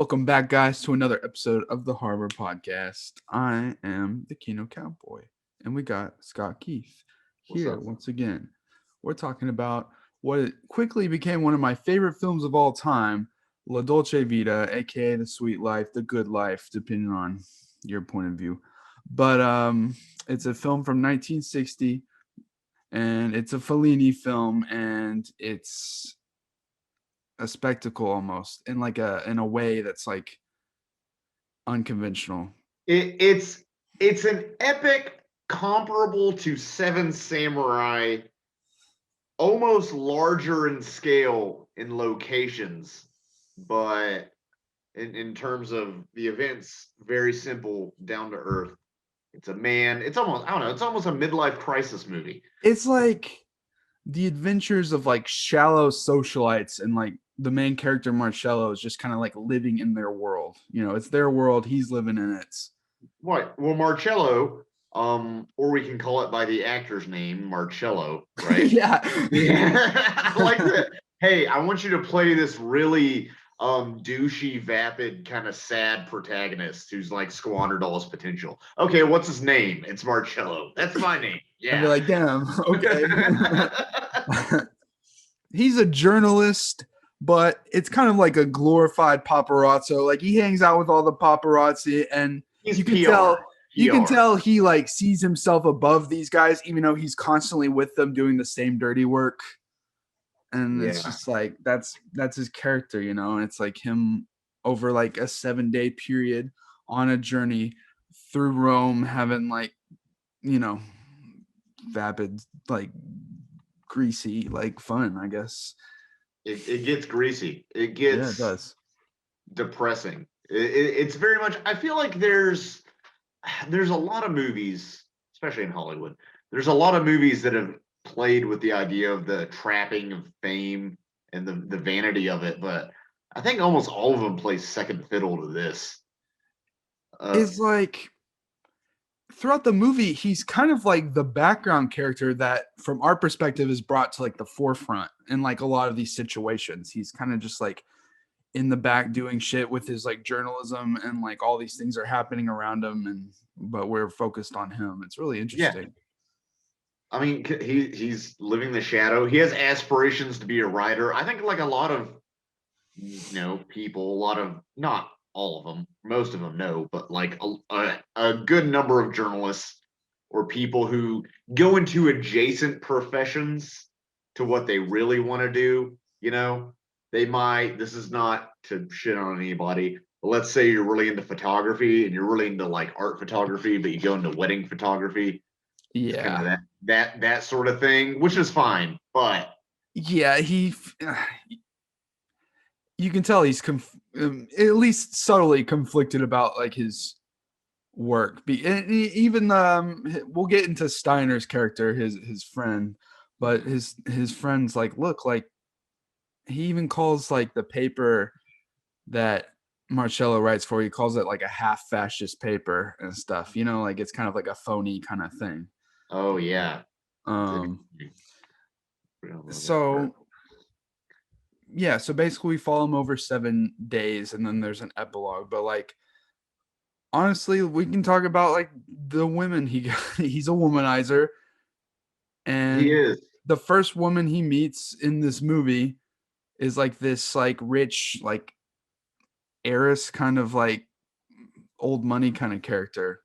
Welcome back, guys, to another episode of the Harbor Podcast. I am the Kino Cowboy, and we got Scott Keith What's here up? once again. We're talking about what quickly became one of my favorite films of all time, La Dolce Vita, aka The Sweet Life, The Good Life, depending on your point of view. But it's a film from 1960, and it's a Fellini film, and it's a spectacle almost in a way that's like unconventional. It's an epic comparable to Seven Samurai, almost larger in scale in locations, but in terms of the events, very simple, down to earth. It's a man. It's almost I don't know. It's almost a midlife crisis movie. It's like the adventures of like shallow socialites, and like the main character Marcello is just kind of like living in their world. It's their world, he's living in it. What? Well, Marcello, or we can call it by the actor's name, Marcello, right? Yeah. Yeah, I like that. Hey, I want you to play this really douchey, vapid, kind of sad protagonist who's like squandered all his potential. Okay, what's his name? It's Marcello. That's my name. I'd be Yeah. like, damn, okay. He's a journalist, but it's kind of like a glorified paparazzo. Like he hangs out with all the paparazzi, and He's you can PR. tell you can PR. tell he like sees himself above these guys, even though he's constantly with them doing the same dirty work. And it's Yeah. just like that's his character, and it's like him over like a 7-day period on a journey through Rome, having like, you know, vapid, like greasy, like fun, I guess. It gets greasy. It Yeah, it gets does. depressing. It's very much. I feel like there's a lot of movies, especially in Hollywood. There's a lot of movies that have played with the idea of the trapping of fame and the vanity of it, but I think almost all of them play second fiddle to this. Uh, Is like throughout the movie, he's kind of like the background character that, from our perspective, is brought to like the forefront in like a lot of these situations. He's kind of just like in the back doing shit with his like journalism, and like all these things are happening around him, and but we're focused on him. It's really yeah, interesting. I mean he's living the shadow. He has aspirations to be a writer. I think like a lot of people, a lot of not all of them, most of them no, but like a good number of journalists or people who go into adjacent professions to what they really want to do, they might, this is not to shit on anybody, but let's say you're really into photography and you're really into like art photography, but you go into wedding photography. It's kind of Yeah. that sort of thing, which is fine, but Yeah, you can tell he's at least subtly conflicted about like his work. Even we'll get into Steiner's character, his friend, but his friends like, look, like he even calls like the paper that Marcello writes for, he calls it like a half fascist paper and stuff. Like it's kind of like a phony kind of thing. oh yeah. Um so yeah, so basically we follow him over 7 days, and then there's an epilogue. But like honestly, we can talk about like the women he's a womanizer. He And is. the first woman he meets in this movie is like this like rich like heiress, kind of like old money kind of character.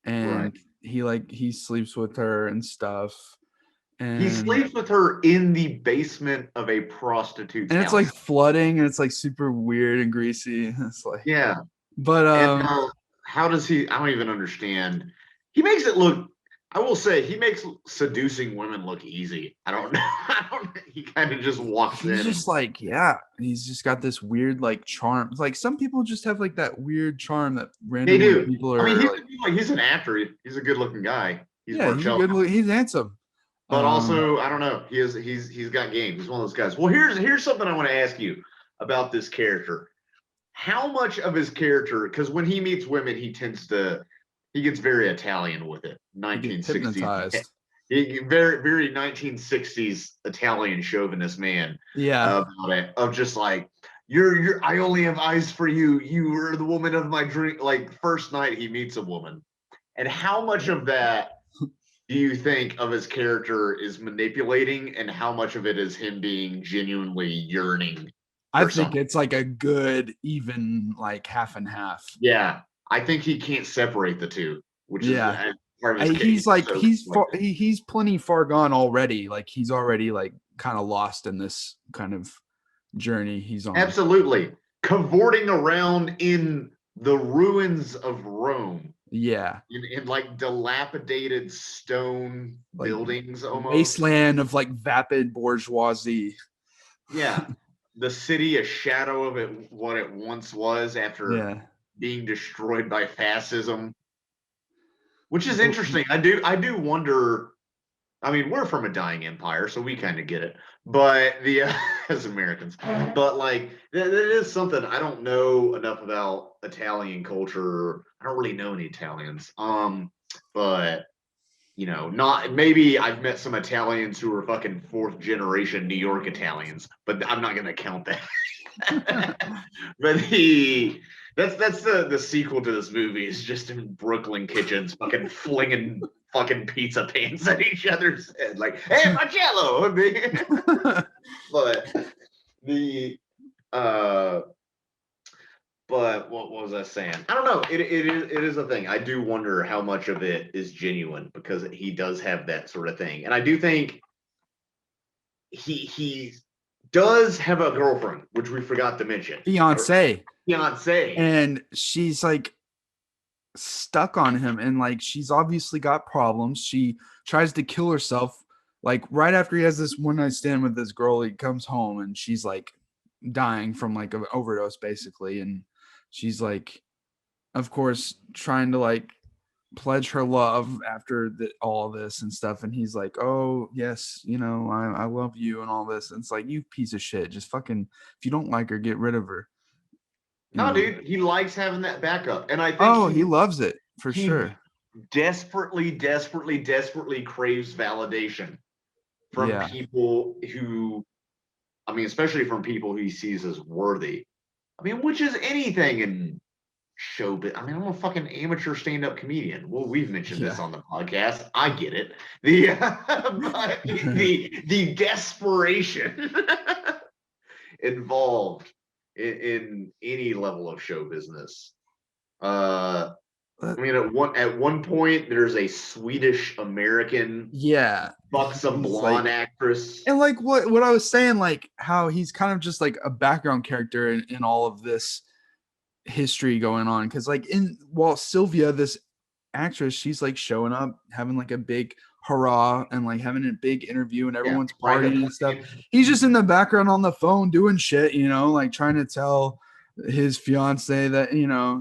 Right. And he sleeps with her and stuff. He and sleeps with her in the basement of a prostitute's and it's like house. flooding, and it's like super weird and greasy. It's like, Yeah. but And how does he? I don't even understand. He makes it look. I will say he makes seducing women look easy. I don't know. I don't. He kind of just walks he's in and just like, yeah, he's just got this weird like charm. It's like some people just have like that weird charm that they randomly do. people I mean, are like, he's an actor. He's a good looking guy. He's yeah, he's a Marcello, he's handsome. but um also I don't know. He's got game. He's one of those guys. Well, here's something I want to ask you about this character. How much of his character, because when he meets women he gets very Italian with it, he gets 1960s, hypnotized. he very 1960s Italian chauvinist man Yeah. about it, of just like you're I only have eyes for you. You were the woman of my dream. Like first night he meets a woman. And how much of that do you think of his character is manipulating, and how much of it is him being genuinely yearning I for think something? it's like a good even like half and half. Yeah, I think he can't separate the two, which is Yeah. part of his case. He's like So conflicted. he's plenty far gone already. Like he's already like kind of lost in this kind of journey he's on. Absolutely. Cavorting around in the ruins of Rome, Yeah. in like dilapidated stone Like buildings almost. wasteland of like vapid bourgeoisie. Yeah. The city, a shadow of it, what it once was after Yeah. being destroyed by fascism, which is interesting. I do wonder. I mean, we're from a dying empire, so we kind of get it. But the as Americans, but like that is something I don't know enough about Italian culture. I don't really know any Italians. But not maybe I've met some Italians who are fucking fourth generation New York Italians, but I'm not gonna count that. But that's the sequel to this movie is just in Brooklyn kitchens fucking flinging fucking pizza pans at each other's head like, hey, my jello. But the uh but what was I saying? I don't know. It is a thing. I do wonder how much of it is genuine because he does have that sort of thing. And I do think he does have a girlfriend, which we forgot to mention. Fiance. Fiance. And she's like stuck on him, and like she's obviously got problems. She tries to kill herself like right after he has this one night stand with this girl. He comes home and she's like dying from like an overdose basically, and she's like of course trying to like pledge her love after all this and stuff, and he's like, oh yes, I love you and all this, and it's like, you piece of shit, just fucking, if you don't like her, get rid of her. No, dude, he likes having that backup. And I think Oh, he loves it for he sure. desperately, desperately, desperately craves validation from Yeah. people who, I mean, especially from people he sees as worthy. I mean, which is anything in showbiz. I mean, I'm a fucking amateur stand-up comedian. Well, we've mentioned this Yeah. on the podcast. I get it. The desperation involved in any level of show business. I mean, at one point, there's a Swedish American Yeah. buxom He's blonde like, actress. and like what I was saying, like how he's kind of just like a background character in all of this history going on. Cause like while Sylvia, this actress, she's like showing up, having like a big hurrah and like having a big interview and Yeah, everyone's private partying and stuff. plane. He's just in the background on the phone doing shit, like trying to tell his fiance that,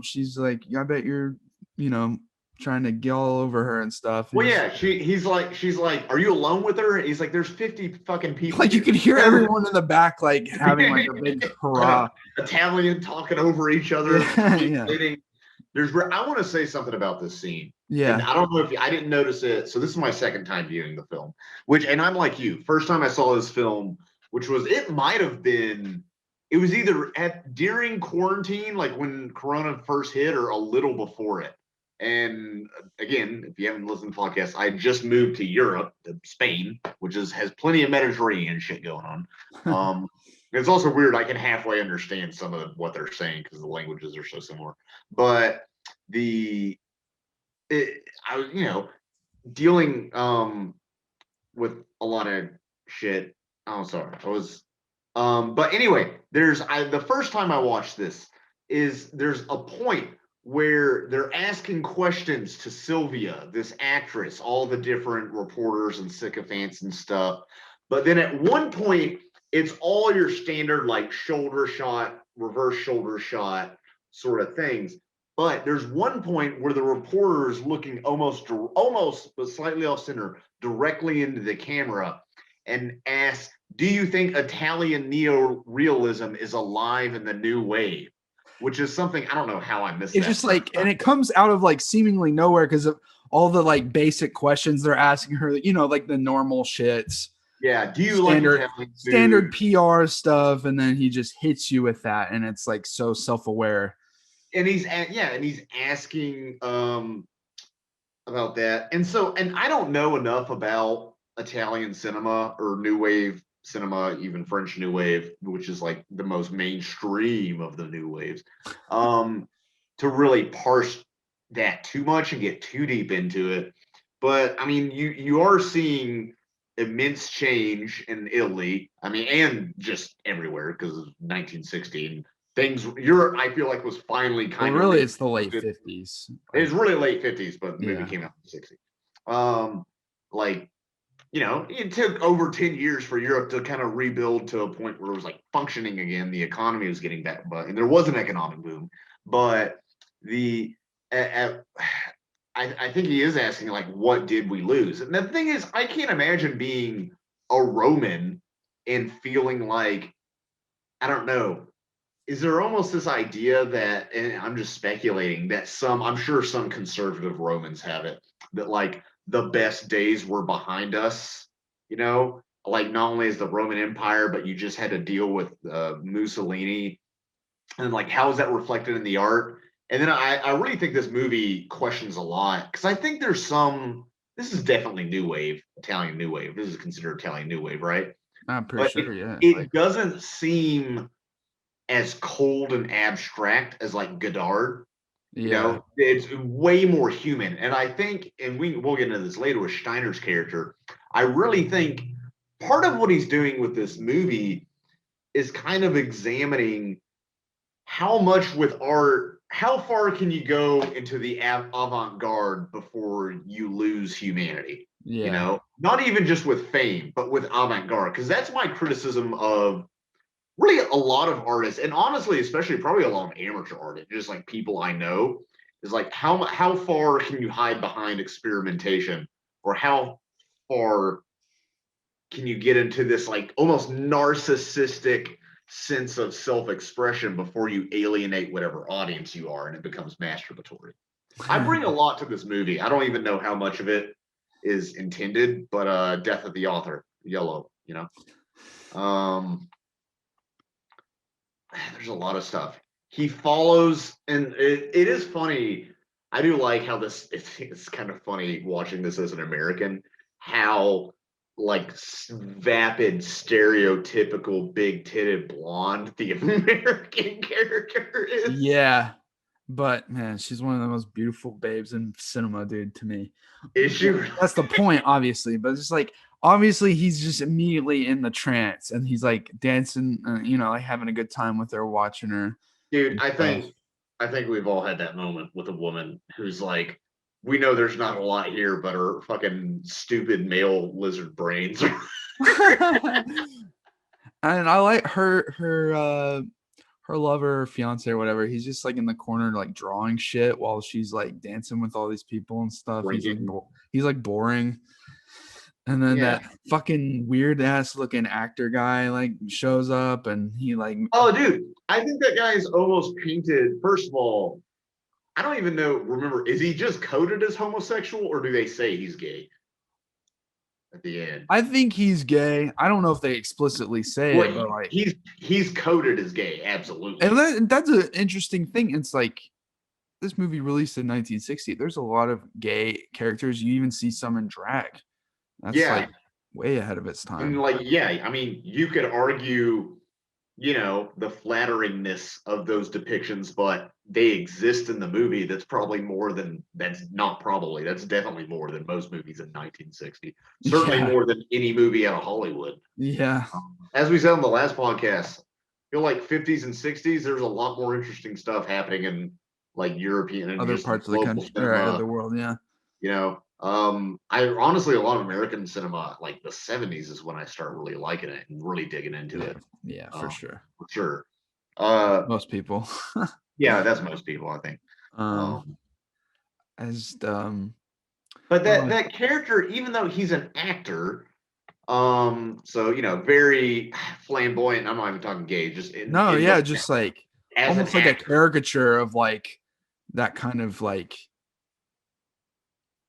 she's like, I bet you're, you know, trying to get all over her and stuff. And Well, yeah, she's like, are you alone with her? He's like, there's 50 fucking people like you here. could hear everyone in the back like having like a big hurrah. Italian talking over each other. Yeah. I want to say something about this scene. And Yeah. I don't know if I didn't notice it. So this is my second time viewing the film, and I'm like you. First time I saw this film, which was, it might have been, it was either during quarantine, like when Corona first hit, or a little before it. And again, if you haven't listened to the podcast, I just moved to Europe, to Spain, which has plenty of Mediterranean shit going on. It's also weird. I can halfway understand some of what they're saying because the languages are so similar. But I was, dealing with a lot of shit. Oh, sorry. I was but anyway, the first time I watched this there's a point where they're asking questions to Sylvia, this actress, all the different reporters and sycophants and stuff. But then at one point, it's all your standard like shoulder shot, reverse shoulder shot sort of things. But there's one point where the reporter is looking almost but slightly off center directly into the camera and asks, do you think Italian neo-realism is alive in the new wave? Which is something, I don't know how I missed It's that. just like, and it comes out of like seemingly nowhere because of all the like basic questions they're asking her, like the normal shits. Yeah. Do you like standard Italian standard food? PR stuff, and then he just hits you with that, and it's like so self-aware. And and he's asking about that. And I don't know enough about Italian cinema or new wave cinema, even French new wave, which is like the most mainstream of the new waves, um, to really parse that too much and get too deep into it. But I mean, you are seeing immense change in Italy. I mean, and just everywhere because of 1916 things. Europe, I feel like, was finally Well, kind of really, it's the late 50s. it was Like, really late 50s, but the movie yeah. came out in the 60s. Um, like, it took over 10 years for Europe to kind of rebuild to a point where it was like functioning again. The economy was getting back, and there was an economic boom. But the uh, I think he is asking, like, what did we lose? And the thing is, I can't imagine being a Roman and feeling like, I don't know, is there almost this idea that, and I'm just speculating, that I'm sure some conservative Romans have it, that like the best days were behind us, like not only is the Roman Empire, but you just had to deal with Mussolini, and like how is that reflected in the art? And then I really think this movie questions a lot because I think there's this is definitely new wave, Italian new wave. This is considered Italian new wave, right? I'm pretty But sure, yeah. it Like, doesn't seem as cold and abstract as like Godard. yeah. It's way more human. And I think, and we'll get into this later with Steiner's character. I really think part of what he's doing with this movie is kind of examining how much with art, how far can you go into the avant-garde before you lose humanity? Yeah. Not even just with fame, but with avant-garde, because that's my criticism of really a lot of artists, and honestly, especially probably a lot of amateur artists, just like people I know, is like how far can you hide behind experimentation, or how far can you get into this like almost narcissistic sense of self-expression before you alienate whatever audience you are and it becomes masturbatory. I bring a lot to this movie. I don't even know how much of it is intended, but death of the author, yellow, um there's a lot of stuff. He follows, and it is funny. I do like how it's kind of funny watching this as an American, how like vapid, stereotypical, big titted blonde the American character is. Yeah. But man, she's one of the most beautiful babes in cinema, dude, to me. Is she? That's the point, obviously. But it's like, obviously, he's just immediately in the trance and he's like dancing, like having a good time with her, watching her Dude, and I stuff. think I think we've all had that moment with a woman who's like, we know there's not a lot here, but her fucking stupid male lizard brains. And I like her lover, fiance, or whatever. He's just like in the corner, like drawing shit while she's like dancing with all these people and stuff. Drinking. He's like boring. And then Yeah. that fucking weird ass looking actor guy like shows up, and he like, Oh, dude, I think that guy is almost painted. First of all, I don't even know. Remember, is he just coded as homosexual, or do they say he's gay at the end? I think he's gay. I don't know if they explicitly say it, Well, but like, he's coded as gay, absolutely. and that's an interesting thing. It's like this movie released in 1960. There's a lot of gay characters. You even see some in drag. That's Yeah, like way ahead of its and time. like, yeah, I mean, you could argue, the flatteringness of those depictions, but they exist in the movie. That's definitely more than most movies in 1960. Certainly Yeah. more than any movie out of Hollywood. Yeah. As we said on the last podcast, I feel like 50s and 60s, there's a lot more interesting stuff happening in like European and Other just parts of the local country or of cinema. the world. Yeah. I honestly, a lot of American cinema, like the 70s, is when I start really liking it and really digging into Yeah. it. Yeah, for sure. For sure. Uh, Most people. yeah, that's most people, I think. um, Um, as but that uh, that character, even though he's an actor, so very flamboyant. I'm not even talking gay, just no, in the yeah, just like as an almost like a actor. caricature of like that kind of Yeah,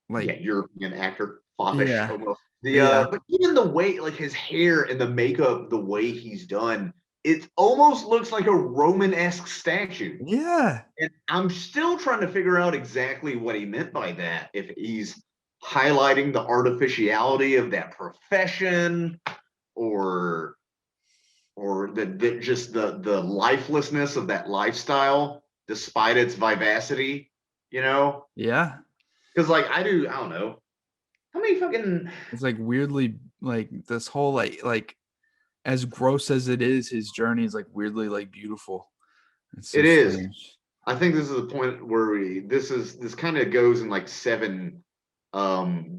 like European actor. foppish Yeah. almost. Yeah. But even the way, like his hair and the makeup, the way he's done, it almost looks like a Roman-esque statue. Yeah. And I'm still trying to figure out exactly what he meant by that. If he's highlighting the artificiality of that profession, or the just the lifelessness of that lifestyle, despite its vivacity, you know? Yeah. Because like I don't know, how many fucking It's like weirdly like this whole like as gross as it is, his journey is like weirdly like beautiful. It's so it is. strange. I think this is the point where this kind of goes in like 7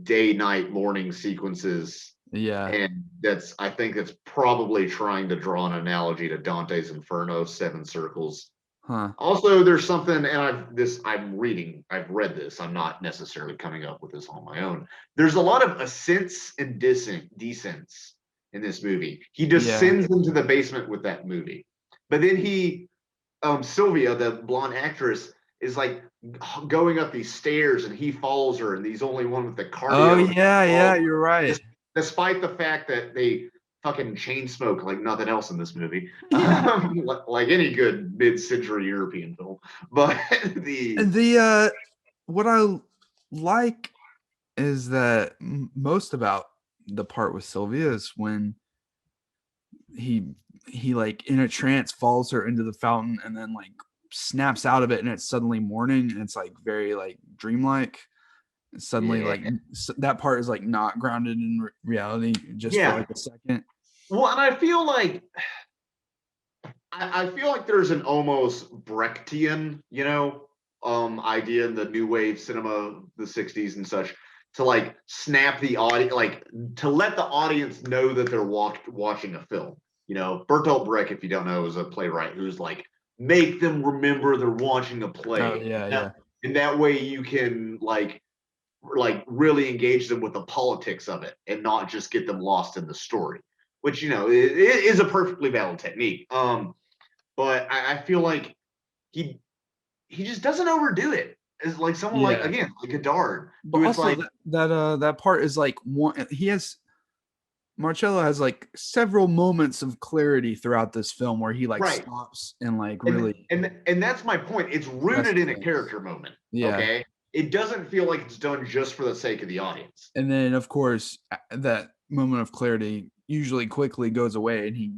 day, night, morning sequences. Yeah. And I think it's probably trying to draw an analogy to Dante's Inferno, 7 circles. Huh. Also, there's something, and I've read this. I'm not necessarily coming up with this on my own. There's a lot of ascents and descents in this movie. He Yeah. descends into the basement with that movie, but then Sylvia, the blonde actress, is like going up these stairs, and he follows her, and he's only one with the Oh cardio. yeah, yeah, you're right. Despite the fact that they fucking chain smoke like nothing else in this movie, Yeah. like any good mid-century European film. But the And the what I like is that most about the part with Sylvia is when he he like in a trance follows her into the fountain and then like snaps out of it and it's suddenly morning and it's like very like dreamlike. Suddenly yeah, like that part is like not grounded in reality just for yeah. like a second. Well, and I feel like there's an almost Brechtian, idea in the new wave cinema, the '60s and such, to like snap the audience, like to let the audience know that they're watching a film. Bertolt Brecht, if you don't know, is a playwright who's like make them remember they're watching a Oh play. yeah, yeah. And that way you can like really engage them with the politics of it and not just get them lost in the story, which it is a perfectly valid technique. But I feel like he he just doesn't overdo it. It's like someone like, Yeah. again, like Godard, But who it's also like, that part is like one he has Marcello has like several moments of clarity throughout this film where he like right. stops and like And really and that's my point. It's rooted addresses in a things. character moment. Yeah. Okay. It doesn't feel like it's done just for the sake of the audience. And then of course that moment of clarity usually quickly goes away and he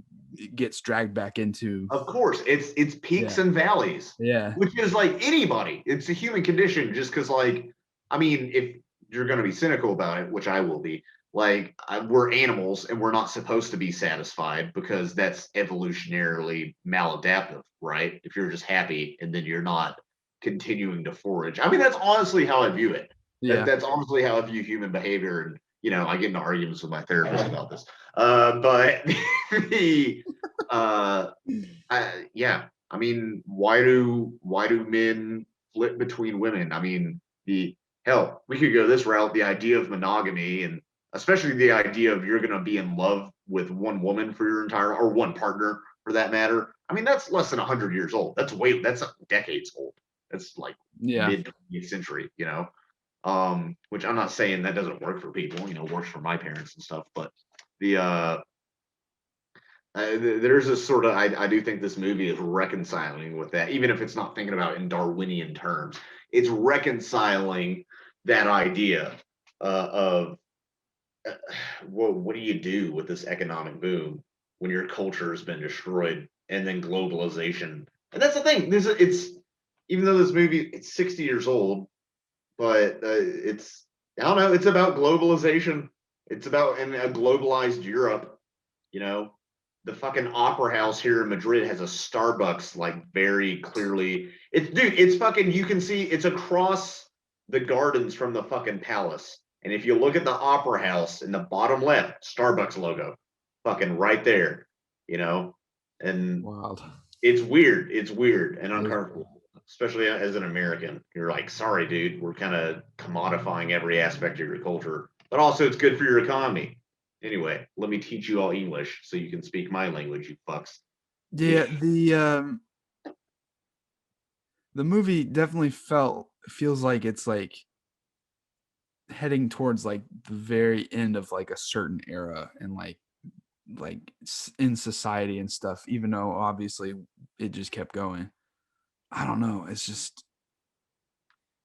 gets dragged back into Of course, it's peaks yeah. and valleys, Yeah. which is like anybody. It's a human condition. Just because, like, I mean, if you're going to be cynical about it, which I will be, like, we're animals and we're not supposed to be satisfied because that's evolutionarily maladaptive, right? If you're just happy and then you're not continuing to forage. I mean, that's honestly how I view it. Yeah. That's honestly how I view human behavior, and I get into arguments with my therapist about this. But the uh yeah, I mean, why do men flip between women? I mean, the hell, we could go this route, the idea of monogamy, and especially the idea of you're going to be in love with one woman for your entire, or one partner for that matter. I mean, that's less than 100 years old. That's decades old. That's like Yeah. mid 20th century, which I'm not saying that doesn't work for people, works for my parents and stuff, but the there's this sort of, I do think this movie is reconciling with that, even if it's not thinking about it in Darwinian terms. It's reconciling that idea of well, what do you do with this economic boom when your culture has been destroyed, and then globalization. And that's the thing. It's even though this movie it's 60 years old, but it's, I don't know. It's about globalization. It's about in a globalized Europe. You know, the fucking opera house here in Madrid has a Starbucks like very clearly. It's, dude. It's fucking. You can see it's across the gardens from the fucking palace. And if you look at the opera house in the bottom left, Starbucks logo, fucking right there. You know, and Wild. it's weird. It's weird and It is uncomfortable, especially as an American. You're like, sorry, dude, we're kind of commodifying every aspect of your culture, but also it's good for your economy. Anyway, let me teach you all English so you can speak my language, you fucks. yeah, the movie definitely feels like it's like heading towards like the very end of like a certain era and in society and stuff, even though obviously it just kept going. I don't know. It's just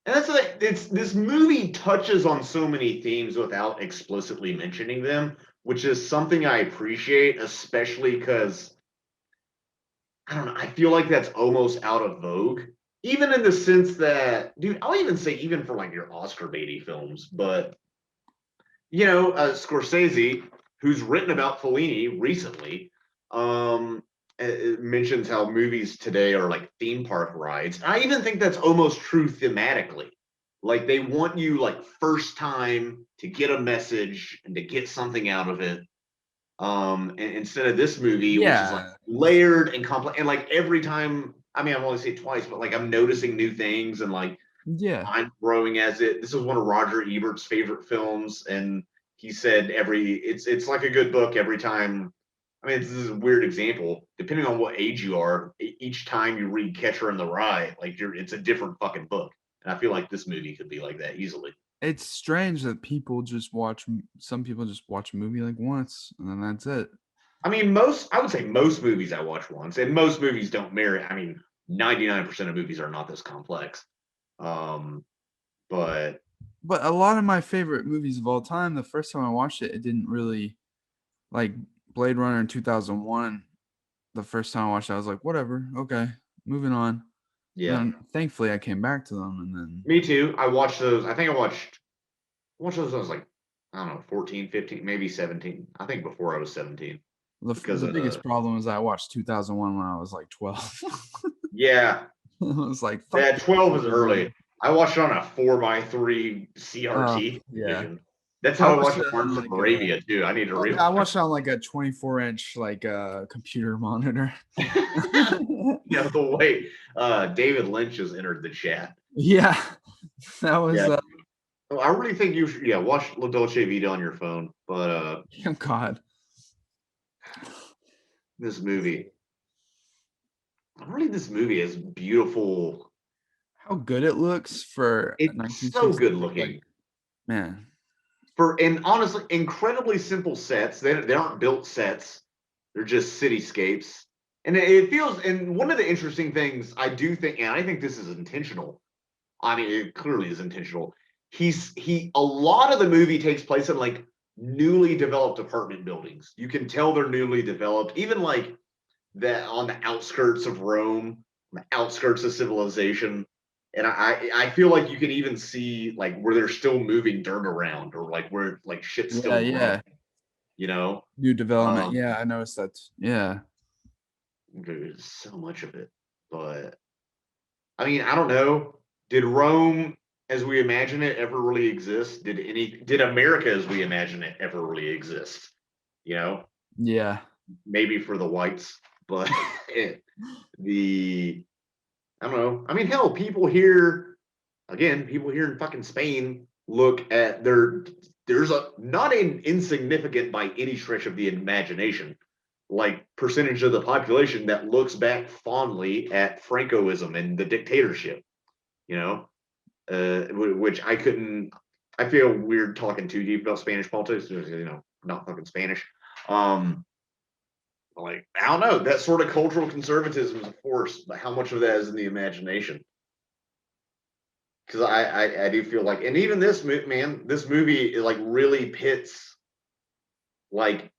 And that's like it's this movie touches on so many themes without explicitly mentioning them, which is something I appreciate, especially because I don't know, I feel like that's almost out of vogue. Even in the sense that, dude, I'll even say even for like your Oscar baity films, but Scorsese, who's written about Fellini recently, it mentions how movies today are like theme park rides. I even think that's almost true thematically. Like they want you like first time to get a message and to get something out of it. And instead of this movie, which is like yeah, layered and complex, and like every time, I mean, I've only seen it twice, but like I'm noticing new things and like yeah, I'm growing as it. This is one of Roger Ebert's favorite films, and he said it's like a good book every time. I mean, this is a weird example. Depending on what age you are, each time you read Catcher in the Rye, like it's a different fucking book. And I feel like this movie could be like that easily. it's strange that some people just watch a movie like once and then that's it. I mean, I would say most movies I watch once, and most movies don't merit. I mean, 99% of movies are not this complex. Um, but But a lot of my favorite movies of all time, the first time I watched it, it didn't really like Blade Runner in 2001. The first time I watched it, I was like, whatever, okay, moving on. yeah, Then thankfully I came back to them, and then me too. I watched those. I think I watched those when I was like, I don't know, 14, 15, maybe 17. I think before I was 17 because the of biggest problem is I watched 2001 when I was like 12. yeah, I was like, fuck that this 12 is movie. early. I watched it on a 4x3 CRT Yeah. television. That's I how I watched watched it on Lawrence of like a Arabia too. I need to read. I watched it on like a 24-inch like computer monitor. The way David Lynch has entered the chat. Yeah. That was Yeah, I really think you should. Yeah, watch La Dolce Vita on your phone. But oh god. this movie, really, this movie is beautiful. How good it looks for It's so good 1960s. Like, looking. man. And honestly, incredibly simple sets. They aren't built sets. They're just cityscapes. And it feels, and one of the interesting things I do think, and I think this is intentional. I mean, it clearly is intentional. A lot of the movie takes place in like newly developed apartment buildings. You can tell they're newly developed, even like that on the outskirts of Rome, on the outskirts of civilization. And I feel like you can even see like where they're still moving dirt around or like where like shit's Yeah, still growing, yeah. you know? New development. Um, Yeah, I noticed that. Yeah. there's so much of it. But I mean, I don't know. Did Rome as we imagine it ever really exist? Did America as we imagine it ever really exist? You know, Yeah. maybe for the whites, but the I don't know. I mean, hell, people here in fucking Spain look at there's a not an insignificant by any stretch of the imagination, like percentage of the population that looks back fondly at Francoism and the dictatorship, you know, which I couldn't. I feel weird talking too deep about Spanish politics, not fucking Spanish. Um, like I don't know, that sort of cultural conservatism is a force, but how much of that is in the imagination? Because I do feel like, and even this movie like really pits like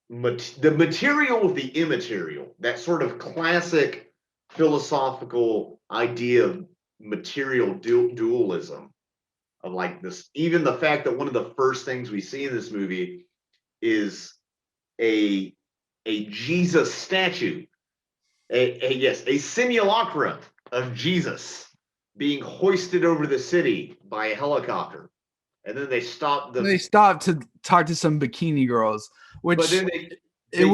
the material with the immaterial, that sort of classic philosophical idea of material dualism of like this. Even the fact that one of the first things we see in this movie is a Jesus statue, a simulacra of Jesus being hoisted over the city by a helicopter, and then they stop They stopped to talk to some bikini girls, but which then they can't. it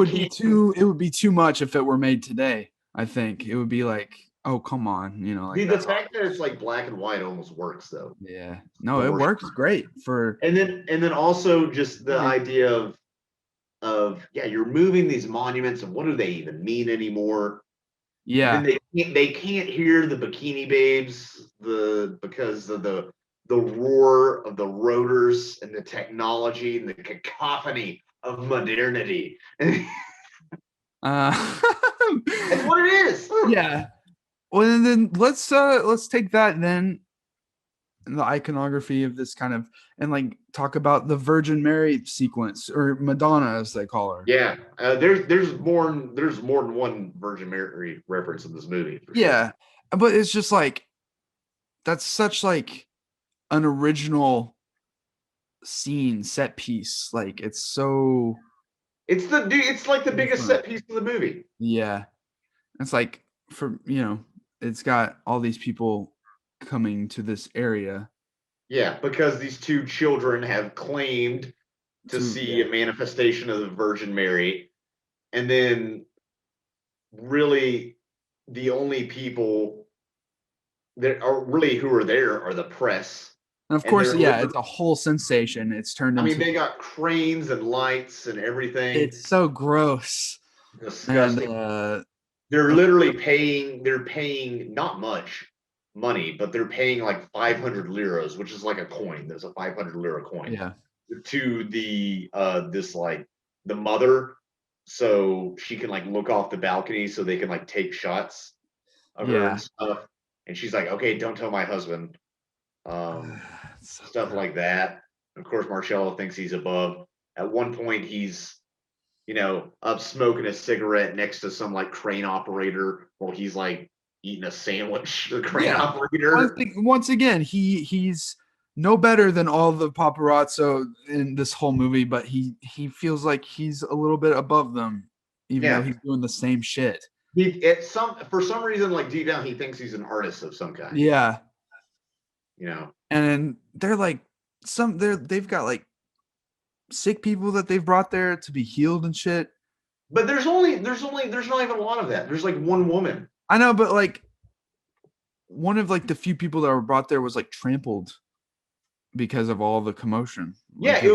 would be too much if it were made today. I think it would be like, oh come on, like See, the that's all. fact that it's like black and white almost works though. Yeah. No, The it worst works part. great for And then also just the yeah. idea of yeah, you're moving these monuments, and what do they even mean anymore? And then Yeah. they can't hear the bikini babes because of the the roar of the rotors and the technology and the cacophony of modernity. That's Uh, what it is. yeah. Well, and then let's take that then, the iconography of this kind of, and like talk about the Virgin Mary sequence, or Madonna as they call her. Yeah, there's more than one Virgin Mary reference in this movie for sure. Yeah, but it's just like that's such like an original scene set piece. Like it's so It's like the biggest different. set piece of the movie. Yeah, it's like for it's got all these people coming to this area Yeah, because these two children have claimed to to see a manifestation of the Virgin Mary, and then really the only people that are really who are there are the press. and of And course, they're yeah, it's a whole sensation. It's turned I mean, into they got cranes and lights and everything. it's so gross. And Disgusting. They're paying not much money, but they're paying like 500 liras, which is like a coin. There's a 500 lira coin yeah, to the this like the mother, so she can like look off the balcony so they can like take shots of her yeah. and stuff. And she's like, okay, don't tell my husband. It's so Stuff gross. like that. Of course, Marcello thinks he's above. At one point, he's up smoking a cigarette next to some like crane operator while he's like eating a sandwich. The crane Yeah. operator. Once again, he's no better than all the paparazzo in this whole movie, but he feels like he's a little bit above them, even though Yeah. he's doing the same shit. For some reason, like deep down, he thinks he's an artist of some kind. Yeah. You know. And then they're like they've got like sick people that they've brought there to be healed and shit. But there's not even a lot of that. There's like one woman. I know, but like one of like the few people that were brought there was like trampled because of all the commotion. Yeah, Like it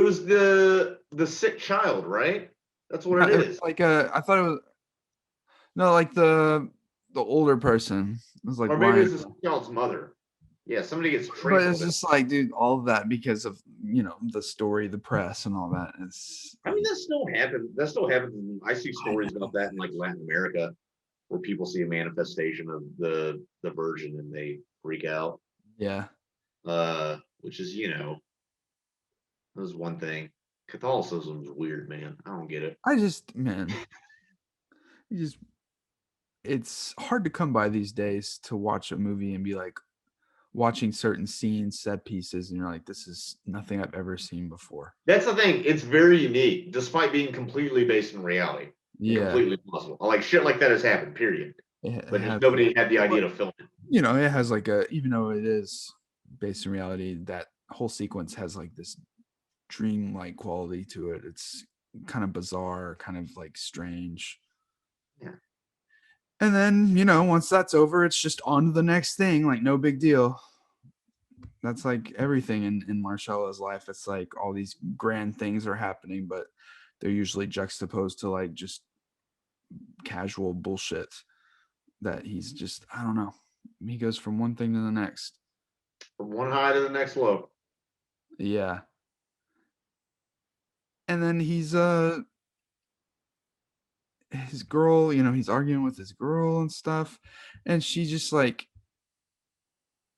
was the sick child, right? That's what it is. like I thought it was no, like the older person. It was like Or maybe why? it's the child's mother. Yeah, somebody gets But it's trampled. just like, dude, all of that because of the story, the press, and all that. It's I mean, that still happens. That still happens. I see stories about that in like Latin America, where people see a manifestation of the Virgin and they freak out. yeah. Which is that was one thing. Catholicism's weird, man. I don't get it. I just man, you just it's hard to come by these days to watch a movie and be like watching certain scenes, set pieces, and you're like, this is nothing I've ever seen before. That's the thing. It's very unique, despite being completely based in reality. Yeah. Completely possible. Like shit like that has happened, period. But just Has, nobody had the idea to film it. it has like even though it is based in reality, that whole sequence has like this dream-like quality to it. It's kind of bizarre, kind of like strange. Yeah. And then, once that's over, it's just on to the next thing, like no big deal. That's like everything in Marcello's life. It's like all these grand things are happening, but they're usually juxtaposed to like just casual bullshit that he's just, I don't know. He goes from one thing to the next. From one high to the next low. Yeah. And then he's his girl, he's arguing with his girl and stuff, and she just like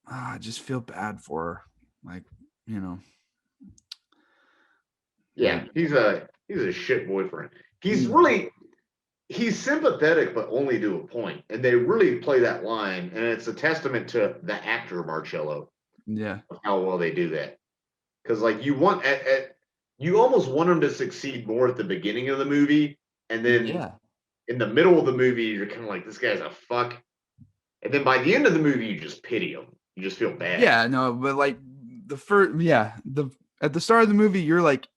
I just feel bad for her. Like, Yeah, like, he's a shit boyfriend. mm, He's sympathetic, but only to a point. And they really play that line, and it's a testament to the actor Marcello yeah. of how well they do that. Because like you almost want him to succeed more at the beginning of the movie, and then Yeah. in the middle of the movie, you're kind of like, this guy's a fuck. And then by the end of the movie, you just pity him. You just feel bad. Yeah, no, but like at the start of the movie, you're like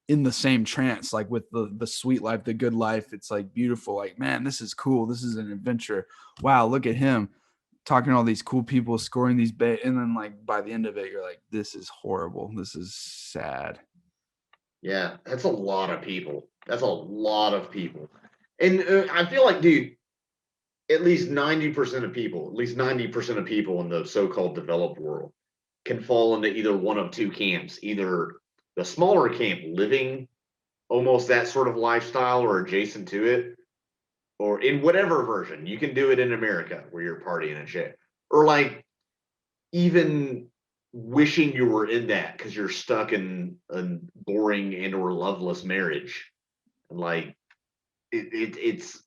in the same trance, like with the sweet life, the good life. It's like beautiful. Like, man, this is cool. This is an adventure. Wow, look at him talking to all these cool people, scoring these and then like by the end of it, you're like, this is horrible. This is sad. Yeah, that's a lot of people. That's a lot of people. And I feel like, dude, at least 90% of people in the so-called developed world can fall into either one of two camps, either the smaller camp living almost that sort of lifestyle or adjacent to it, or in whatever version. You can do it in America where you're partying and shit. Or like even wishing you were in that because you're stuck in a boring and or loveless marriage. And like it's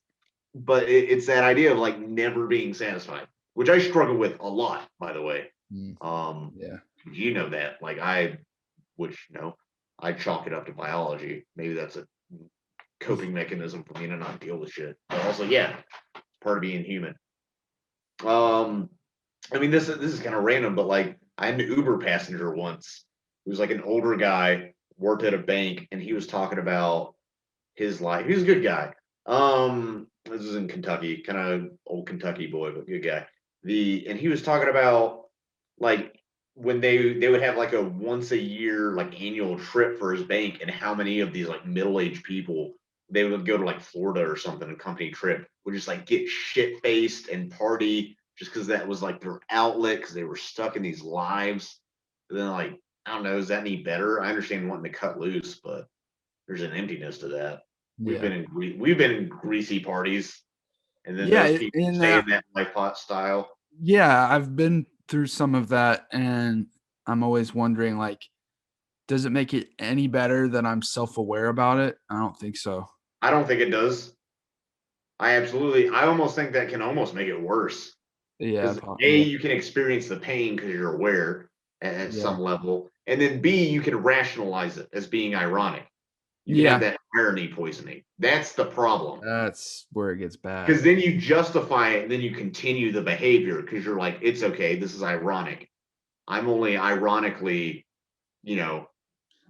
it's that idea of like never being satisfied, which I struggle with a lot, by the way. Mm, Um, yeah. you know that. Like which I chalk it up to biology. Maybe that's a coping mechanism for me to not deal with shit. But also, yeah, part of being human. I mean, this is kind of random, but like I had an Uber passenger once who was like an older guy, worked at a bank, and he was talking about his life. He was a good guy. This is in Kentucky, kind of old Kentucky boy, but good guy. And he was talking about like when they would have like a once a year like annual trip for his bank, and how many of these like middle aged people they would go to like Florida or something, a company trip, would just like get shit faced and party just because that was like their outlet because they were stuck in these lives. And then like I don't know, is that any better? I understand wanting to cut loose, but there's an emptiness to that. Yeah. We've been in greasy parties, and then Yeah. those people And stay in that life pot style. yeah, I've been through some of that, and I'm always wondering, like, does it make it any better that I'm self-aware about it? I don't think so. I don't think it does. I almost think that can almost make it worse Yeah, because A, yeah, you can experience the pain because you're aware at yeah, some level, and then B, you can rationalize it as being ironic. You can have yeah. that irony poisoning. That's the problem. That's where it gets bad. Because then you justify it and then you continue the behavior because you're like, it's okay, this is ironic. I'm only ironically, you know,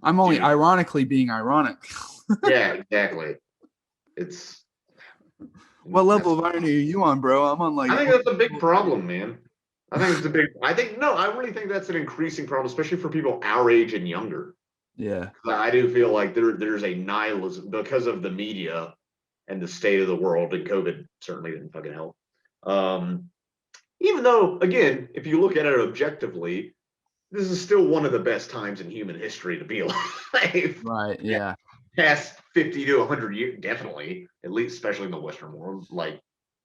I'm only doing ironically being ironic. yeah, exactly. It's What that's level of irony are you on, bro? I'm on like I think that's a big 100. problem, man. I think it's a big I think no, I really think that's an increasing problem, especially for people our age and younger. Yeah, I do feel like there's a nihilism because of the media and the state of the world, and COVID certainly didn't fucking help. Um, Even though, again, if you look at it objectively, this is still one of the best times in human history to be alive. right. Yeah, Past 50 to 100 years, definitely, at least, especially in the Western world. Like,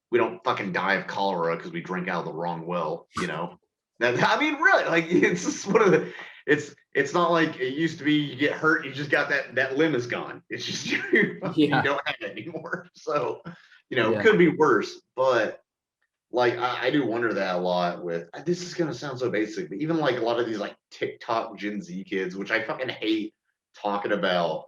we don't fucking die of cholera because we drink out of the wrong well, you know? I mean, really, like, it's just one of the, it's not like it used to be you get hurt, you just got that limb is gone. It's just you yeah, don't have it anymore. So, yeah, could be worse, but like I do wonder that a lot with this is gonna sound so basic, but even like a lot of these like TikTok Gen Z kids, which I fucking hate talking about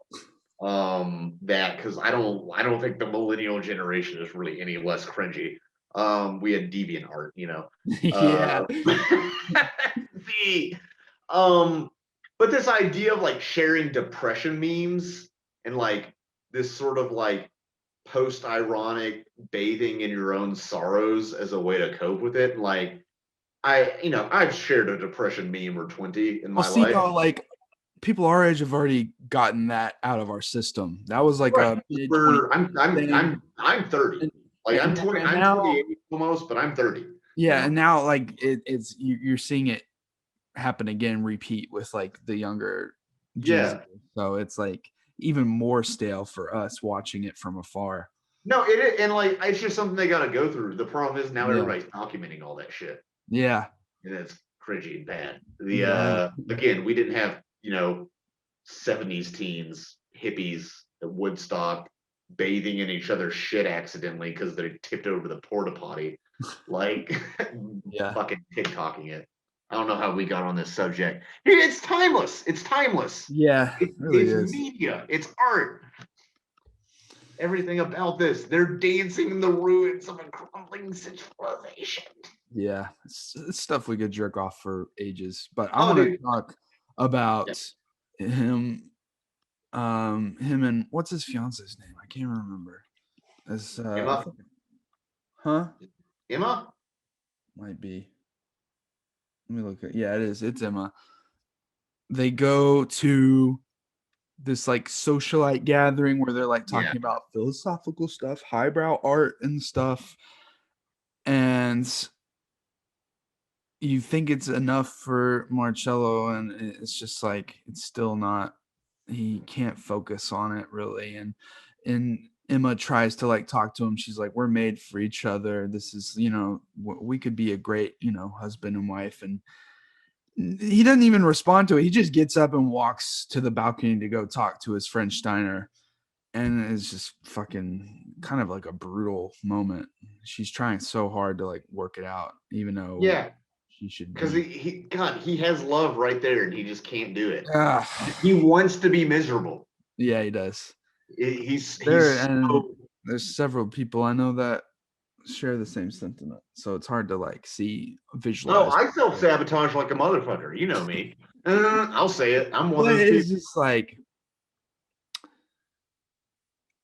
that because I don't think the millennial generation is really any less cringy. We had deviant art, yeah, the um but this idea of like sharing depression memes and like this sort of like post-ironic bathing in your own sorrows as a way to cope with it. Like I've shared a depression meme or 20 in Well, my see, life. though, like people our age have already gotten that out of our system. That was like Right. a mid 20 thing, I'm 30. and, Like and I'm now, 28 almost, but I'm 30. yeah, and now like it's you're seeing it happen again, repeat with like the younger Gen Z. Yeah. So it's like even more stale for us watching it from afar. No, it is, and like it's just something they gotta go through. The problem is now Yeah, everybody's documenting all that shit. yeah, And it's cringy and bad. The yeah, again, we didn't have, 70s teens, hippies at Woodstock bathing in each other's shit accidentally because they tipped over the porta potty, like yeah, fucking TikToking it. I don't know how we got on this subject. It's timeless. It's timeless. yeah. It really It's is. media. It's art. Everything about this. They're dancing in the ruins of a crumbling civilization. Yeah, it's stuff we could jerk off for ages. But I Oh, want to dude. talk Yeah. about him. Him and what's his fiance's name? I can't remember. As I Emma. think, huh? Emma. Might be. Let me look at. Yeah, it is. It's Emma. They go to this like socialite gathering where they're like Yeah. talking about philosophical stuff, highbrow art and stuff. And you think it's enough for Marcello, and it's just like it's still not. He can't focus on it really, and Emma tries to like talk to him. She's like, "We're made for each other. This is, we could be a great, husband and wife." And he doesn't even respond to it. He just gets up and walks to the balcony to go talk to his friend Steiner, and it's just fucking kind of like a brutal moment. She's trying so hard to like work it out, even though Yeah, she should because be. he has love right there, and he just can't do it. Ah, He wants to be miserable. yeah, he does. There He's and so there's several people I know that share the same sentiment, so it's hard to like see oh, visualize. I self sabotage like a motherfucker. You know me. I'll say it. I'm one But of those it's people. just like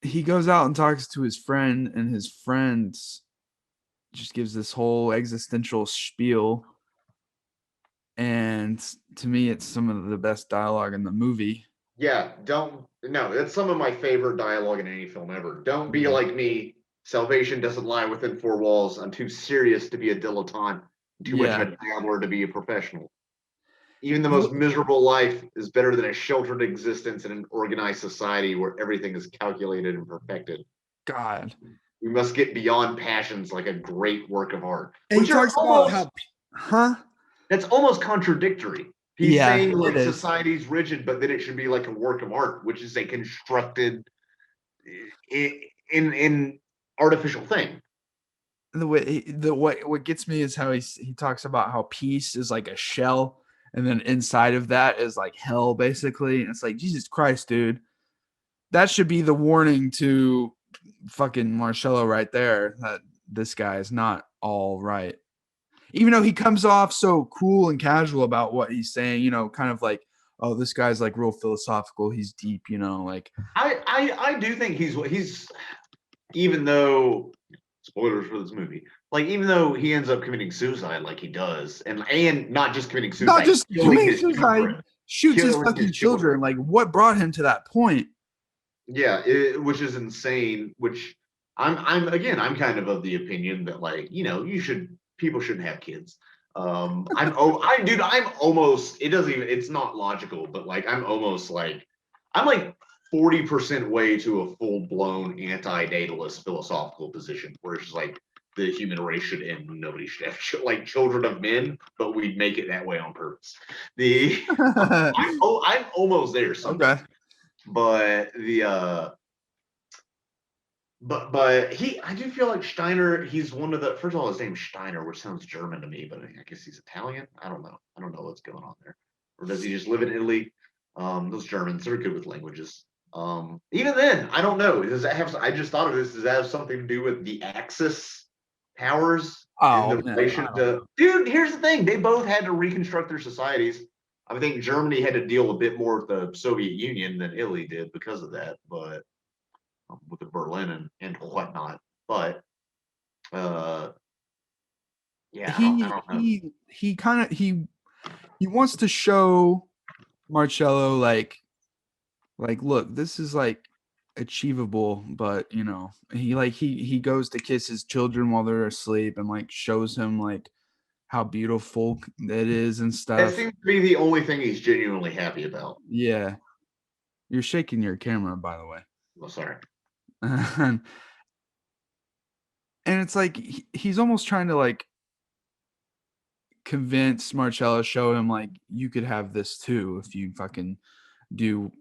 he goes out and talks to his friend, and his friend just gives this whole existential spiel. And to me, it's some of the best dialogue in the movie. Yeah, don't no. That's some of my favorite dialogue in any film ever. Don't be like me. Salvation doesn't lie within four walls. I'm too serious to be a dilettante. Too much of Yeah. a dabbler to be a professional. Even the most miserable life is better than a sheltered existence in an organized society where everything is calculated and perfected. God. We must get beyond passions like a great work of art. And he Which are talks about almost how, huh? that's almost contradictory. He's Yeah, saying it like is. society's rigid, but then it should be like a work of art, which is a constructed in artificial thing. The way what gets me is how he talks about how peace is like a shell, and then inside of that is like hell, basically. And it's like, Jesus Christ, dude. That should be the warning to fucking Marcello right there, that this guy is not all right. Even though he comes off so cool and casual about what he's saying, kind of like, oh, this guy's like real philosophical. He's deep, like. I do think he's even though spoilers for this movie, like even though he ends up committing suicide like he does, and not just committing Not suicide, just killing committing his suicide, children, shoots his killing fucking his children. children. Like, what brought him to that point? Yeah, which is insane. Which I'm kind of the opinion that like people shouldn't have kids. I'm almost it doesn't even it's not logical, but like I'm like 40% way to a full blown anti-natalist philosophical position where it's just like the human race should end. Nobody should have like children of men, but we make it that way on purpose. The I'm almost there someday. Okay. But but I do feel like Steiner, he's one of the first of all, his name's Steiner, which sounds German to me, but I guess he's Italian. I don't know. I don't know what's going on there. Or does he just live in Italy? Those Germans are good with languages. Even then, I don't know. Does that have I just thought of this, does that have something to do with the Axis powers in Oh the man, relation to dude, here's the thing. They both had to reconstruct their societies. I think Germany had to deal a bit more with the Soviet Union than Italy did because of that, but with the Berlin and whatnot. But yeah, I he don't know. he kind of he wants to show Marcello like look, this is like achievable, but he goes to kiss his children while they're asleep, and like shows him like how beautiful it is and That stuff. seems to be the only thing he's genuinely happy about. Yeah, you're shaking your camera, by the way. Well, sorry. and it's like he's almost trying to like convince Marcello, show him like you could have this too if you fucking do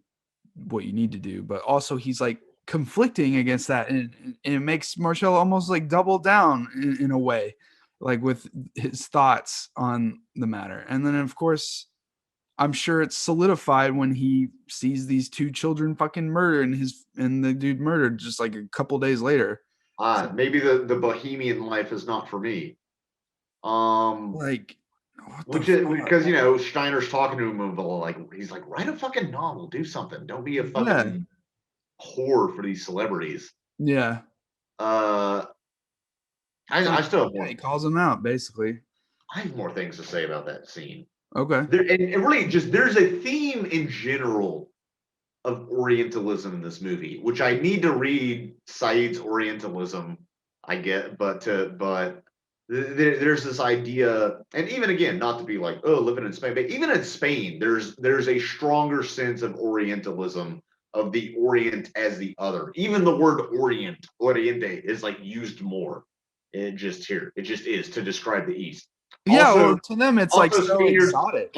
what you need to do. But also he's like conflicting against that, and it makes Marcello almost like double down in a way, like with his thoughts on the matter. And then of course I'm sure it's solidified when he sees these two children fucking murdered, and the dude murdered just like a couple days later. So, Maybe the bohemian life is not for me. like, what the Which is fuck? because Steiner's talking to him about like he's like, write a fucking novel, do something. Don't be a Yeah, fucking whore for these celebrities. yeah. Uh, It's I like, still have yeah, he calls him out basically. more things to say about that scene. Okay. And really, just there's a theme in general of Orientalism in this movie, which I need to read Said's Orientalism. I get, but there's this idea, and even again, not to be like, oh, living in Spain, but even in Spain, there's a stronger sense of Orientalism, of the Orient as the other. Even the word Oriente, is like used more. It just here, it just is to describe the East. Yeah, Also, well, to them it's like also so Spaniards, exotic.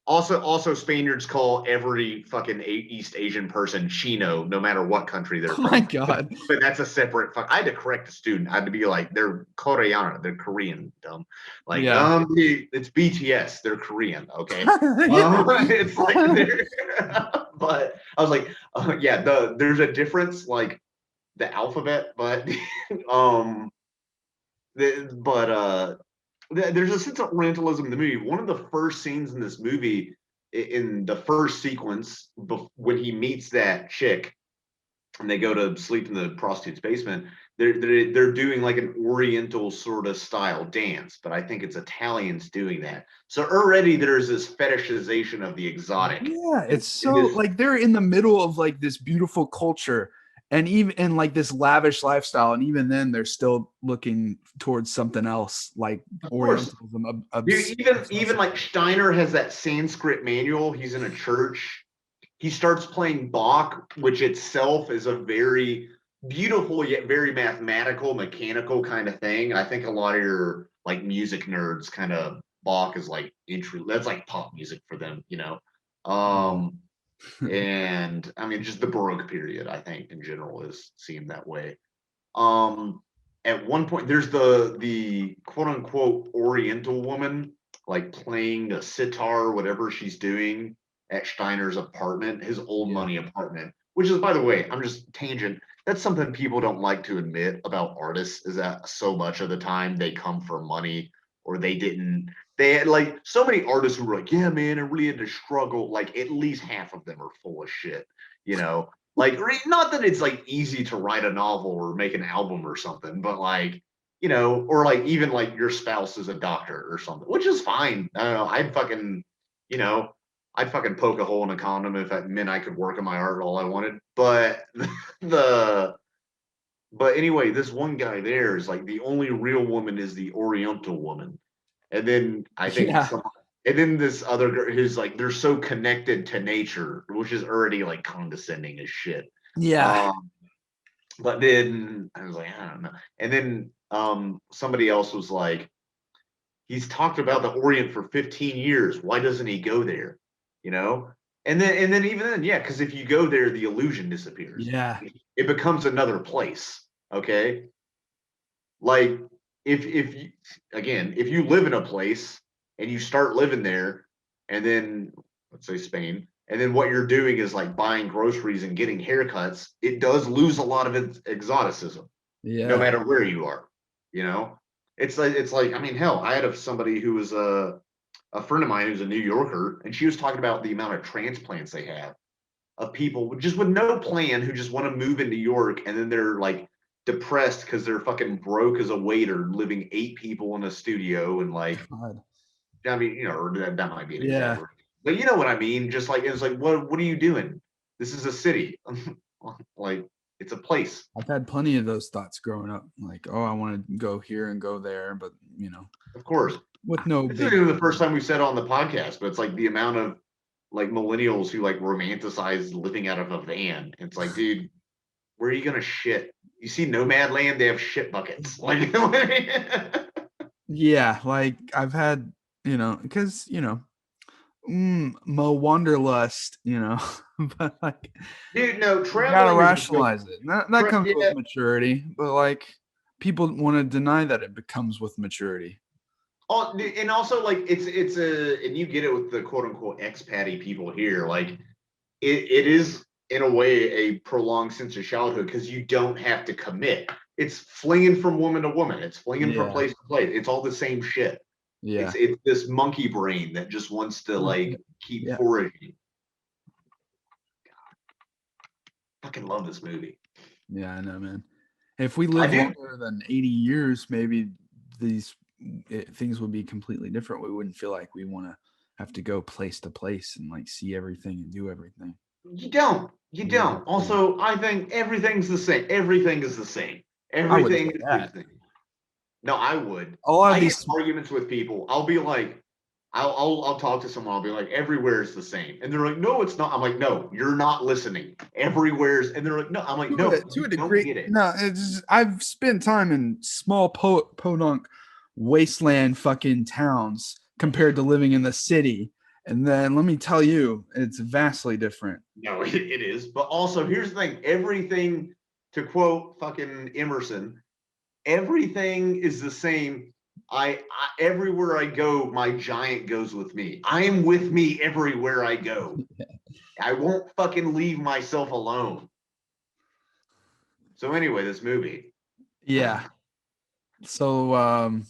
also Spaniards call every fucking East Asian person Chino, no matter what country they're Oh my from. god. But that's a separate. I had to correct a student. I had to be like, they're Korean, they're Korean, dumb. Like, Yeah. it's BTS, they're Korean. Okay, Yeah. it's like they're. But I was like, yeah, there's a difference, like the alphabet, but um, there's a sense of Orientalism in the movie. One of the first scenes in this movie, in the first sequence, when he meets that chick and they go to sleep in the prostitute's basement, they're doing like an Oriental sort of style dance, but I think it's Italians doing that. So already there's this fetishization of the exotic. Yeah, And it's so like they're in the middle of like this beautiful culture and even in like this lavish lifestyle, and even then they're still looking towards something else like of course, Orientalism. dude, even like Steiner has that Sanskrit manual. He's in a church. He starts playing Bach, which itself is a very beautiful yet very mathematical, mechanical kind of thing. I think a lot of your like music nerds kind of Bach is like entry. That's like pop music for them, you know. Um, and I mean, just the Baroque period, I think in general is seen that way. Um, at one point, there's the quote unquote Oriental woman like playing the sitar, or whatever she's doing at Steiner's apartment, his old Yeah. money apartment. Which is, by the way, I'm just tangent. That's something people don't like to admit about artists, is that so much of the time they come for money, or they didn't. They had like so many artists who were like, yeah, man, I really had to struggle. Like at least half of them are full of shit, you know. Like, not that it's like easy to write a novel or make an album or something, but like, you know, or like even like your spouse is a doctor or something, which is fine. I don't know. You know, I'd fucking poke a hole in a condom if that meant I could work in my art all I wanted. But the, but anyway, this one guy there is like the only real woman is the Oriental woman. And then I think Yeah. some, and then this other girl who's like, they're so connected to nature, which is already like condescending as shit. Yeah. Um, but then I was like, I don't know. And then somebody else was like, he's talked about the Orient for 15 years. Why doesn't he go there? You know? And then even then, yeah, because if you go there, the illusion disappears. Yeah. It becomes another place. Okay. Like if you, again, if you live in a place and you start living there, and then let's say Spain, and then what you're doing is like buying groceries and getting haircuts, it does lose a lot of its exoticism, no Yeah. matter where you are. You know, it's like I mean, hell, I had somebody who was a friend of mine who's a New Yorker, and she was talking about the amount of transplants they have of people just with no plan who just want to move in New York, and then they're like depressed because they're fucking broke as a waiter, living 8 people in a studio, and like, God. I mean, you know, or that might be an Yeah. exaggeration, but you know what I mean. Just like it's like, what are you doing? This is a city, like it's a place. I've had plenty of those thoughts growing up. Like, oh, I want to go here and go there, but Of course, with no this isn't big. even the first time we said on the podcast, but it's like the amount of like millennials who like romanticize living out of a van. It's like, dude, where are you gonna shit? You see Nomadland, they have shit buckets. Like, Yeah, like I've had, because Mo Wanderlust, but like dude, no, you gotta traveling is a joke. rationalize it. And that comes with Yeah. maturity, but like people want to deny that it becomes with maturity. And also like it's a, and you get it with the quote unquote expatty people here. Like it is in a way a prolonged sense of childhood because you don't have to commit. It's flinging from woman to woman. It's flinging from Yeah, place to place. It's all the same shit. yeah, It's this monkey brain that just wants to like keep yeah, foraging. Fucking love this movie. yeah. I know, man. If we I live do. longer than 80 years, maybe these things would be completely different. We wouldn't feel like we want to have to go place to place and like see everything and do everything. You don't. You Yeah, don't. Also, I think everything's the same. Everything is the same. I would Everything say is that. the same. No, I would. I'll have I get these. arguments with people. I'll be like, I'll talk to someone. I'll be like, everywhere is the same, and they're like, no, it's not. I'm like, no, you're not listening. Everywhere's, and they're like, no. I'm like, no, To you a don't degree, get it. no. I've spent time in small podunk wasteland fucking towns compared to living in the city, and then let me tell you, it's vastly different. No, it is. But also, here's the thing: everything, to quote fucking Emerson, everything is the same. I everywhere I go, my giant goes with me. I am with me everywhere I go. I won't fucking leave myself alone. So anyway, this movie. Yeah. So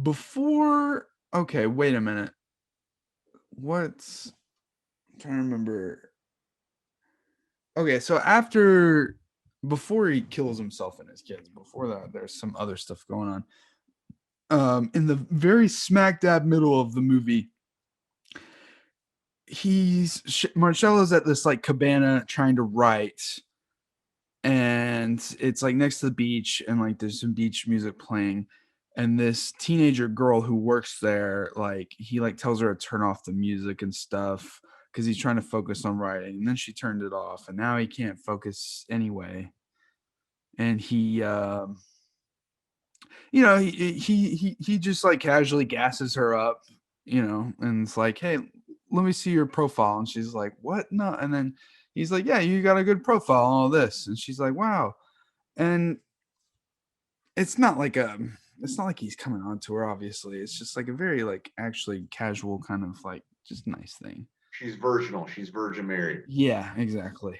before, okay, wait a minute. What's I'm trying to remember? Okay, so before he kills himself and his kids, before that, there's some other stuff going on. In the very smack dab middle of the movie, Marcello's at this like cabana trying to write, and it's like next to the beach, and like there's some beach music playing, and this teenager girl who works there, like he like tells her to turn off the music and stuff because he's trying to focus on writing, and then she turned it off, and now he can't focus anyway, and he just like casually gasses her up, and it's like, hey, let me see your profile, and she's like, what? No. And then he's like, yeah, you got a good profile and all this, and she's like, wow. And it's not like he's coming on to her, obviously. It's just like a very like actually casual kind of like just nice thing. She's virginal. She's Virgin Mary. Yeah, exactly.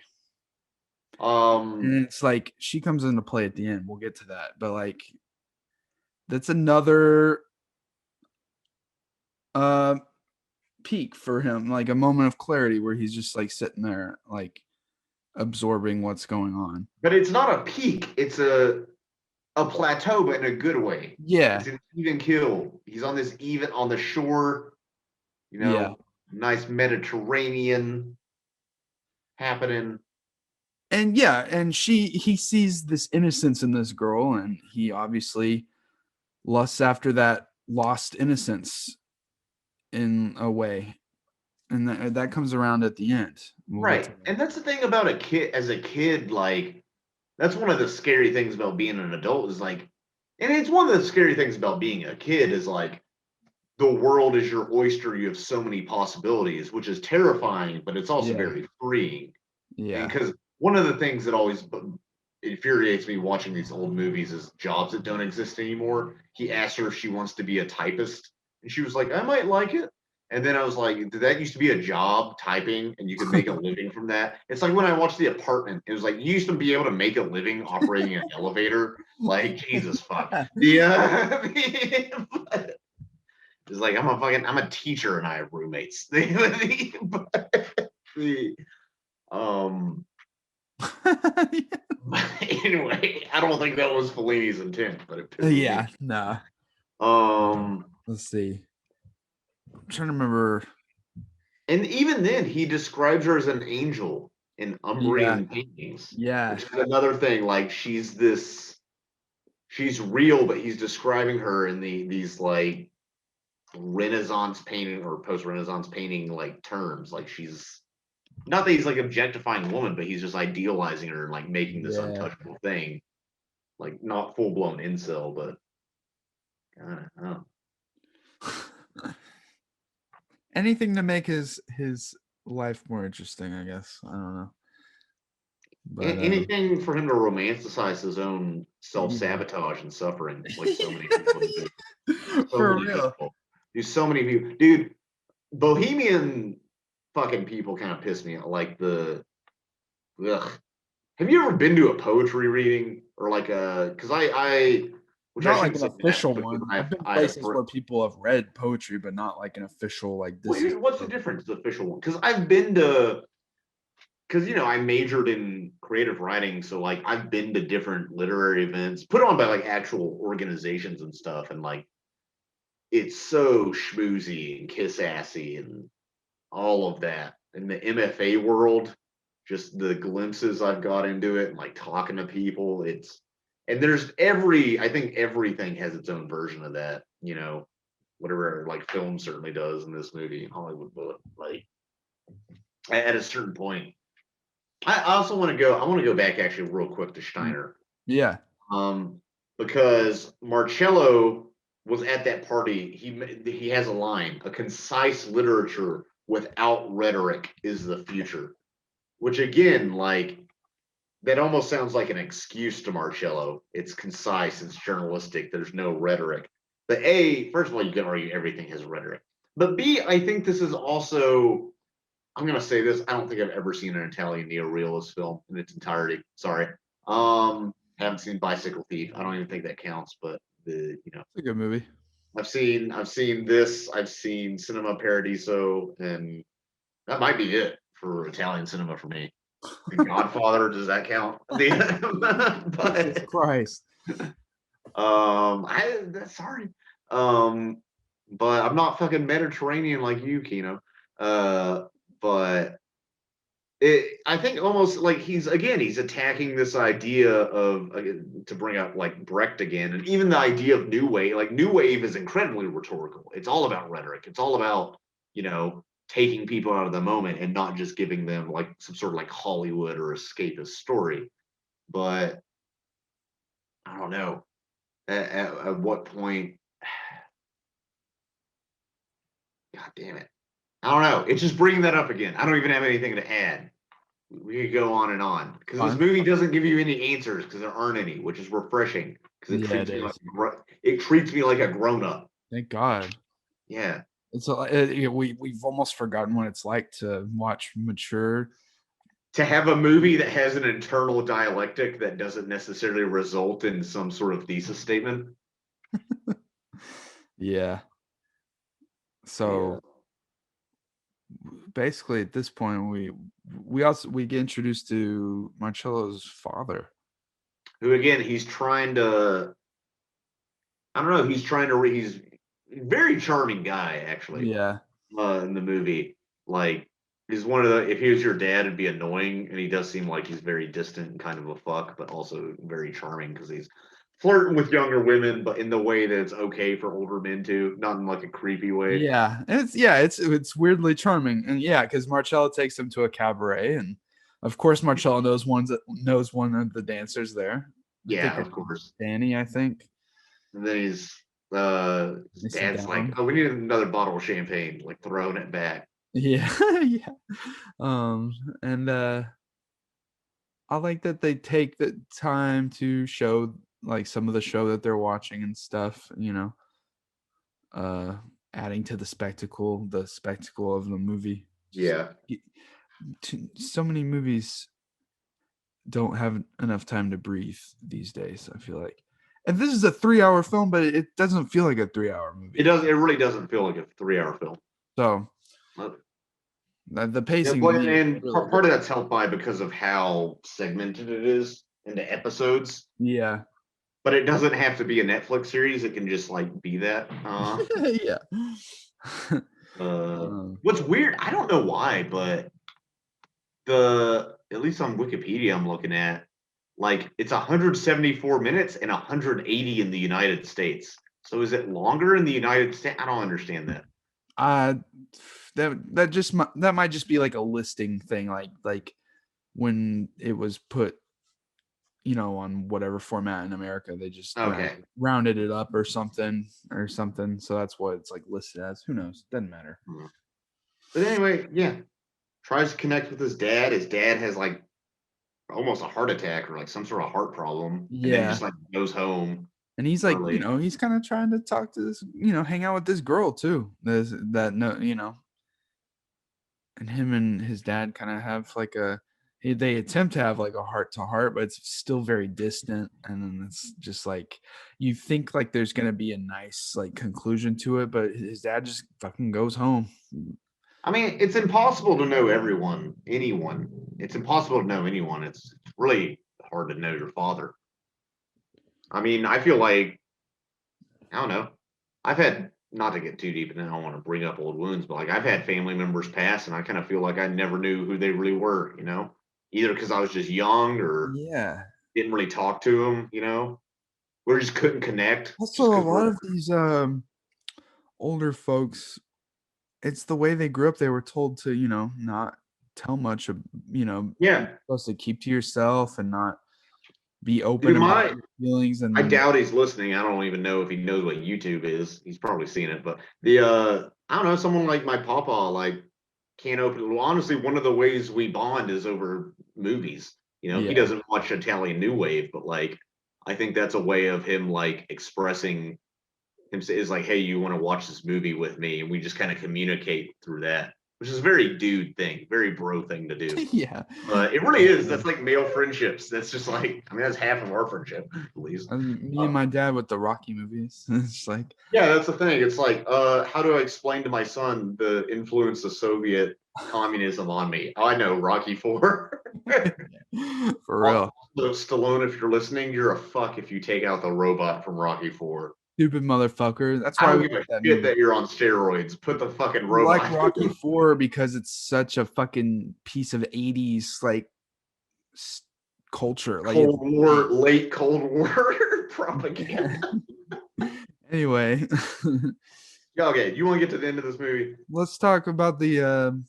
Um, And it's like she comes into play at the end. We'll get to that, but like that's another uh peak for him, like a moment of clarity where he's just like sitting there, like absorbing what's going on. but it's not a peak. It's a plateau, but in a good way. Yeah, It's an even kill. He's on this even on the shore, you yeah, know, nice Mediterranean happening. and yeah, and he sees this innocence in this girl, and he obviously lusts after that lost innocence in a way, and that comes around at the end. We'll get to Right. that. And that's the thing about a kid as a kid, like that's one of the scary things about being an adult is like, and it's one of the scary things about being a kid is like the world is your oyster. You have so many possibilities, which is terrifying, but it's also Yeah, very freeing. yeah, Because one of the things that always infuriates me watching these old movies is jobs that don't exist anymore. He asked her if she wants to be a typist, and she was like, I might like it. And then I was like, did that used to be a job, typing, and you could make a living from that? It's like when I watched The Apartment, it was like you used to be able to make a living operating an elevator. Like, Jesus fuck. Yeah. It's like I'm a teacher and I have roommates. Um anyway, I don't think that was Fellini's intent, but it pisses me. yeah. Nah. Um, Let's see. I'm trying to remember. and even then, he describes her as an angel in Yeah, Umbrian paintings, yeah, which is another thing. Like she's real, but he's describing her in these like Renaissance painting or post Renaissance painting like terms. Like she's not that he's like objectifying woman, but he's just idealizing her and like making this yeah. untouchable thing. Like not full blown incel, but I don't know. Anything to make his life more interesting, I guess. I don't know. But Anything for him to romanticize his own self yeah. sabotage and suffering, like so many people do. So For many real. people. Do so many people. Dude, Bohemian fucking people kind of piss me off. Like the ugh. Have you ever been to a poetry reading or like a because I which I Not like shouldn't an say that official because one. I've been I have places where people have read poetry, but not like an official like well, this is what's the poetry. difference, the official one? Because I've been to because I majored in creative writing, so like I've been to different literary events put on by like actual organizations and stuff, and like it's so schmoozy and kiss assy and all of that. In the MFA world, just the glimpses I've got into it and like talking to people, And I think everything has its own version of that, whatever like film certainly does in this movie in Hollywood, but like at a certain point. I also I want to go back actually real quick to Mm. Steiner. Yeah. Um, because Marcello was at that party. He has a line: "A concise literature without rhetoric is the future," which again, like that almost sounds like an excuse to Marcello. It's concise, it's journalistic. There's no rhetoric. But A, first of all, you can argue everything has rhetoric. But B, I think this is also. I'm gonna say this. I don't think I've ever seen an Italian neorealist film in its entirety. Sorry. Haven't seen Bicycle Thief. I don't even think that counts. But It's a good movie. I've seen this. I've seen Cinema Paradiso, and that might be it for Italian cinema for me. Godfather, does that count? Jesus But Christ. sorry. Um, but I'm not fucking Mediterranean like you, Kino. But I think almost like he's attacking this idea of to bring up like Brecht again, and even the idea of new wave. Like new wave is incredibly rhetorical. It's all about rhetoric. It's all about taking people out of the moment and not just giving them like some sort of like Hollywood or escapist story. But I don't know at what point. God damn it. I don't know. It's just bringing that up again. I don't even have anything to add. We could go on and on because this Fine. movie doesn't give you any answers because there aren't any, which is refreshing because Yeah, it is. it treats me like a grown up. Thank God. Yeah, It's we've almost forgotten what it's like to watch mature. to have a movie that has an internal dialectic that doesn't necessarily result in some sort of thesis statement. Yeah. Yeah. So basically, at this point, we get introduced to Marcello's father. Who again? He's trying to. I don't know. He's trying to. He's a very charming guy, actually. Yeah. In the movie, like he's one of the. If he was your dad, it'd be annoying, and he does seem like he's very distant and kind of a fuck, but also very charming because he's flirting with younger women, but in the way that it's okay for older men to, not in like a creepy way. Yeah, it's weirdly charming, and yeah, because Marcello takes him to a cabaret, and of course Marcello knows one of the dancers there. I think Yeah, her of course. Danny. I think And then his they sit dad's like, down. "Oh, we need another bottle of champagne," like throwing it back. Yeah, yeah. Um, and I like that they take the time to show like some of the show that they're watching and stuff. Uh, adding to the spectacle of the movie. Yeah. So many movies don't have enough time to breathe these days, I feel like. And this is a 3-hour film, but it doesn't feel like a 3-hour movie. It really doesn't feel like a 3-hour film. So But, the pacing and really part of good. that's helped by because of how segmented it is into episodes. Yeah. But it doesn't have to be a Netflix series. It can just like be that. Yeah. What's weird, I don't know why, but at least on Wikipedia I'm looking at, like it's 174 minutes and 180 in the United States. So is it longer in the United States? I don't understand that. uh that might just be like a listing thing, like when it was put on whatever format in America, they just Okay. rounded it up or something. So that's what it's like listed as. Who knows? Doesn't matter. But anyway, yeah. Tries to connect with his dad. His dad has like almost a heart attack or like some sort of heart problem. And then he Yeah. just like goes home. And he's like, early. he's kind of trying to talk to this, hang out with this girl too. And him and his dad kind of have like they attempt to have like a heart to heart, but it's still very distant. And then it's just like you think like there's gonna be a nice like conclusion to it, but his dad just fucking goes home. I mean, it's impossible to know anyone. It's impossible to know anyone. It's really hard to know your father. I mean, I feel like, I don't know. I've had, not to get too deep, and I don't want to bring up old wounds, but like I've had family members pass, and I kind of feel like I never knew who they really were, either because I was just young or, Yeah. didn't really talk to him, we just couldn't connect Also, just a because we're lot of these older folks, it's the way they grew up. They were told to, not tell much of, you're yeah. supposed to keep to yourself and not be Dude, open about my your feelings. And I then, doubt he's listening. I don't even know if he knows what YouTube is. He's probably seen it, but I don't know, someone like my papa like can't open. Well, honestly, one of the ways we bond is over movies. He yeah, doesn't watch Italian New Wave, but like I think that's a way of him like expressing is like, hey, you want to watch this movie with me, and we just kind of communicate through that, which is a very dude thing, very bro thing to do. yeah. It really is. That's like male friendships. That's just like, I mean, that's half of our friendship, at least. Me and my dad with the Rocky movies. It's like, Yeah, that's the thing. It's like, how do I explain to my son the influence of Soviet communism on me? Oh, I know, Rocky Four. for real. Stallone, if you're listening, you're a fuck if you take out the robot from Rocky Four. Stupid motherfucker. That's I why don't we give like a that shit movie. that you're on steroids. Put the fucking We like robot. Rocky 4 because it's such a fucking piece of 80s like culture. Like it's Cold War, late Cold War propaganda. anyway, Yeah, okay, you want to get to the end of this movie? let's talk about the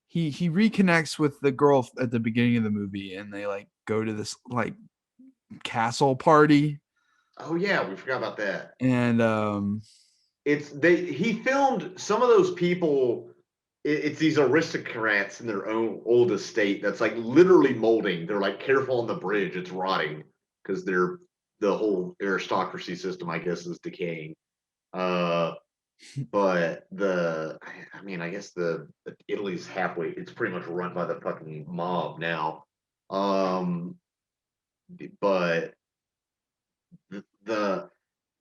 he reconnects with the girl at the beginning of the movie, and they like go to this like castle party, Oh yeah, we forgot about that. and He filmed some of those people. It's these aristocrats in their own old estate that's like literally molding. They're like, careful on the bridge, it's rotting because the whole aristocracy system, I guess, is decaying. Uh, but I mean, I guess the Italy's halfway. It's pretty much run by the fucking mob now. Um, but the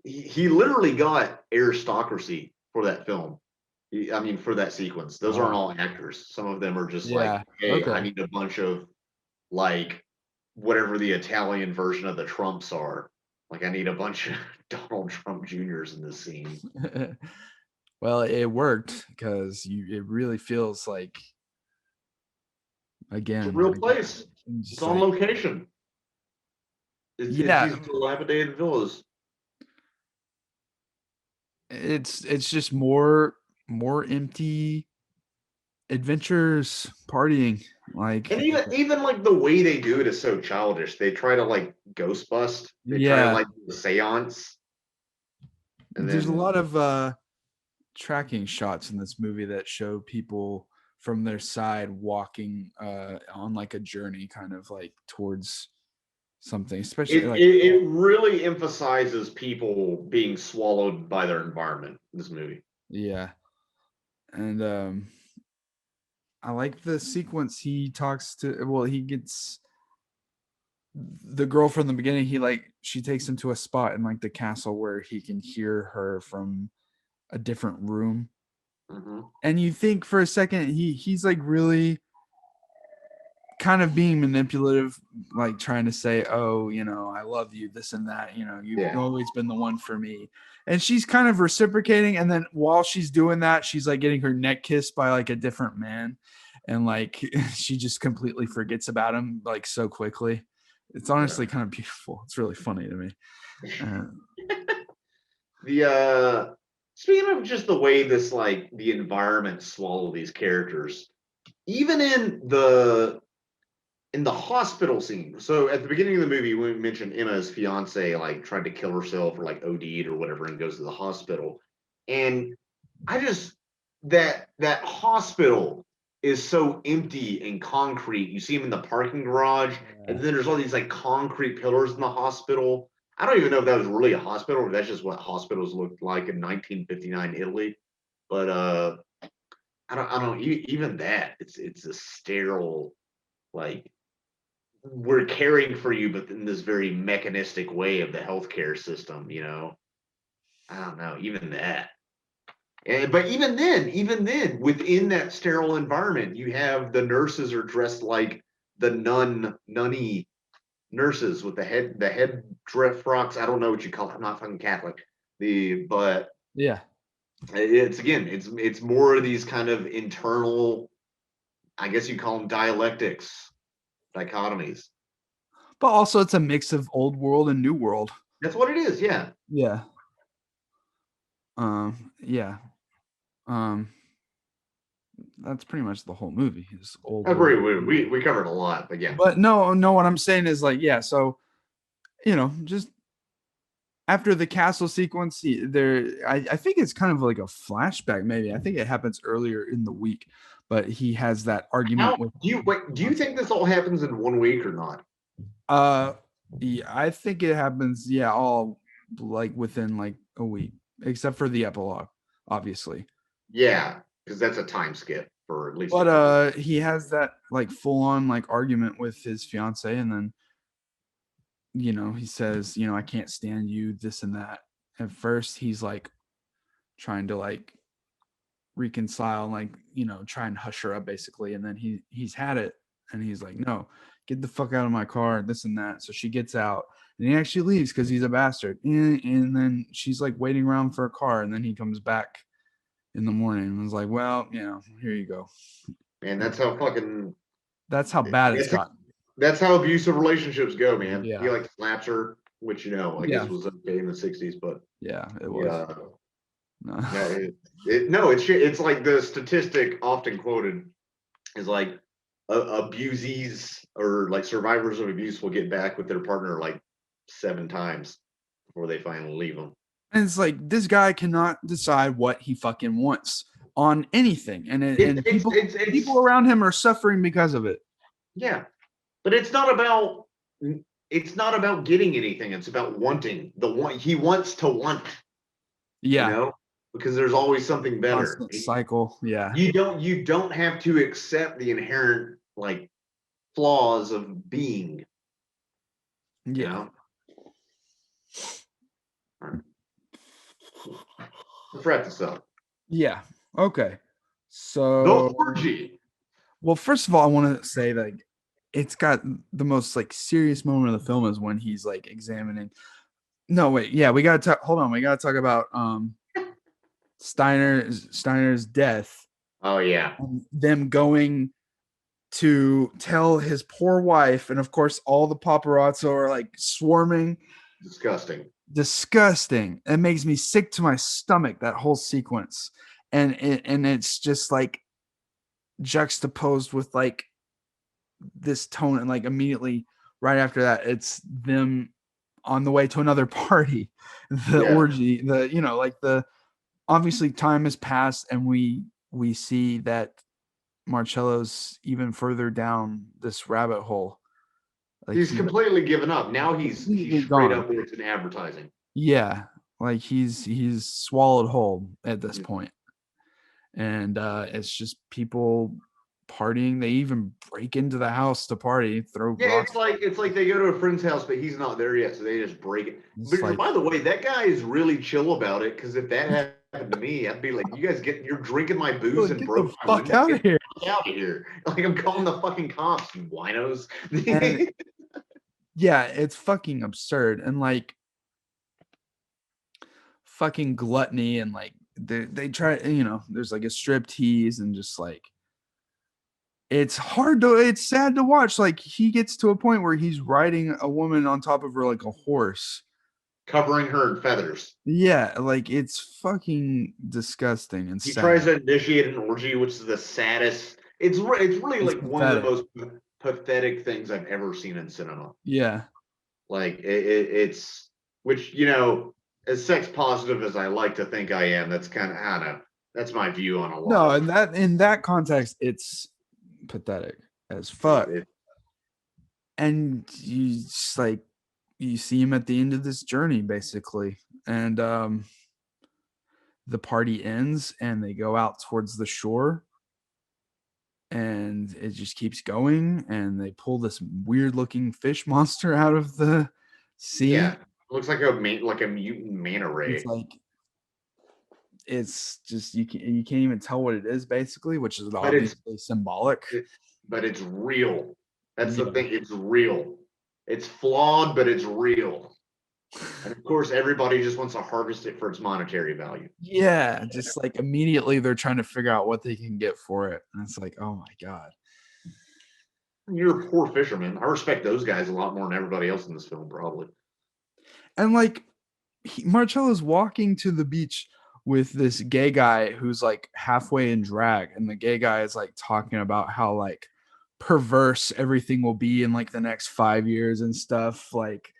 he literally got aristocracy for that film. I mean, for that sequence. Those aren't wow, all actors. Some of them are just like, yeah, hey, I okay. need a bunch of like whatever the Italian version of the Trumps are. Like, I need a bunch of Donald Trump Juniors in this scene. Well, it worked because it really feels like It's a again, real place. It's just on like location. It's yeah, these dilapidated villas. it's just more empty adventures, partying, like And even like the way they do it is so childish. They try to like ghost bust. They try to yeah. like do a seance. And There's a then lot of tracking shots in this movie that show people from their side walking on like a journey, kind of like towards something, especially it, like it it really emphasizes people being swallowed by their environment, this movie. yeah. And I like the sequence he talks to, well, he gets the girl from the beginning. She takes him to a spot in like the castle where he can hear her from a different room. Hmm. And you think for a second he's like really kind of being manipulative, like trying to say, oh, I love you, this and that, you've Yeah. always been the one for me. And she's kind of reciprocating. And then while she's doing that, she's like getting her neck kissed by like a different man. And like she just completely forgets about him like so quickly. It's Yeah. honestly kind of beautiful. It's really funny to me. Uh, The speaking of just the way this like the environment swallow these characters, even in the hospital scene. So at the beginning of the movie, we mentioned Emma's fiance like tried to kill herself or like OD'd or whatever and goes to the hospital. And I just that hospital is so empty and concrete. You see him in the parking garage, and then there's all these like concrete pillars in the hospital. I don't even know if that was really a hospital or that's just what hospitals looked like in 1959 Italy. But I don't even that. It's a sterile like we're caring for you, but in this very mechanistic way of the healthcare system. I don't know, even that. But even then, within that sterile environment, you have the nurses are dressed like the nunny nurses with the head dress frocks. I don't know what you call it. I'm not fucking Catholic. But yeah. it's more of these kind of internal, I guess you call them dialectics, dichotomies. but also it's a mix of old world and new world. That's what it is. Yeah. Yeah. Yeah. Um, that's pretty much the whole movie. Is old I agree. world. We covered a lot, but yeah. But no, what I'm saying is like, yeah, so just after the castle sequence, I think it's kind of like a flashback, maybe. I think it happens earlier in the week, but he has that How argument with do you wait? Do you think this all happens in 1 week or not? uh yeah, I think it happens, yeah, all like within like a week, except for the epilogue, obviously. Yeah, because that's a time skip for at least a But couple. he has that like full on like argument with his fiance, and then he says, I can't stand you, this and that. At first, he's like trying to like reconcile, like, try and hush her up basically. And then he's had it, and he's like, no, get the fuck out of my car, this and that. So she gets out, and he actually leaves because he's a bastard. And then she's like waiting around for a car, and then he comes back in the morning and was like, well, here you go. And And that's how fucking that's how bad it's that's gotten. that's how abusive relationships go, man. He Yeah. like slaps her, which I Yeah. guess was okay in the '60s, but Yeah, it was. yeah, No. yeah. No, it's like the statistic often quoted is like abusees or like survivors of abuse will get back with their partner like 7 times before they finally leave them. And it's like, this guy cannot decide what he fucking wants on anything, and people around him are suffering because of it. Yeah, but it's not about getting anything. It's about wanting the one he wants to want. Yeah, because there's always something better. constant cycle. Yeah, You don't have to accept the inherent like flaws of being. You yeah, know. All right. Let's wrap this up. yeah. Okay, The so orgy. well, first of all, I want to say that it's got the most like serious moment of the film is when he's like examining. No, wait, yeah, we gotta talk. Hold on, we gotta talk about Steiner's death. Oh yeah. Them going to tell his poor wife, and of course all the paparazzi are like swarming. Disgusting. It makes me sick to my stomach, that whole sequence. And it's just like juxtaposed with like this tone, and like immediately right after that it's them on the way to another party, the orgy, like the obviously time has passed, and we see that Marcello's even further down this rabbit hole. Like he's completely given up. Now he's straight gone. up works in advertising. Yeah, like he's swallowed whole at this point. And it's just people partying. They even break into the house to party, throw rocks. It's like they go to a friend's house, but he's not there yet, so they just break it. But by the way, that guy is really chill about it, because if that happened to me, I'd be like, "You guys you're drinking my booze and broke my fuck out of here! Out of here! Like I'm calling the fucking cops, you winos." Yeah, it's fucking absurd, and like fucking gluttony, and like they try, there's like a strip tease, and just like it's sad to watch. Like he gets to a point where he's riding a woman on top of her like a horse, covering her in feathers. Yeah, like it's fucking disgusting and he sad. tries to initiate an orgy, which is the saddest. It's really like pathetic. One of the most pathetic things I've ever seen in cinema. Yeah, like it's which as sex positive as I like to think I am, that's kind of, I don't know, that's my view on a lot. No, in that context, it's pathetic as fuck. And you just like, you see him at the end of this journey basically, and the party ends and they go out towards the shore, and it just keeps going, and they pull this weird looking fish monster out of the sea. Yeah, looks like a mutant manta ray. It's just you can't even tell what it is basically, which is obviously symbolic. But it's real. That's the thing. It's real. It's flawed, but it's real. And of course, everybody just wants to harvest it for its monetary value. Yeah, just like immediately they're trying to figure out what they can get for it, and it's like, oh my god. You're a poor fisherman. I respect those guys a lot more than everybody else in this film, probably. And like Marcello's walking to the beach with this gay guy who's like halfway in drag, and the gay guy is like talking about how like perverse everything will be in like the next 5 years and stuff. Like,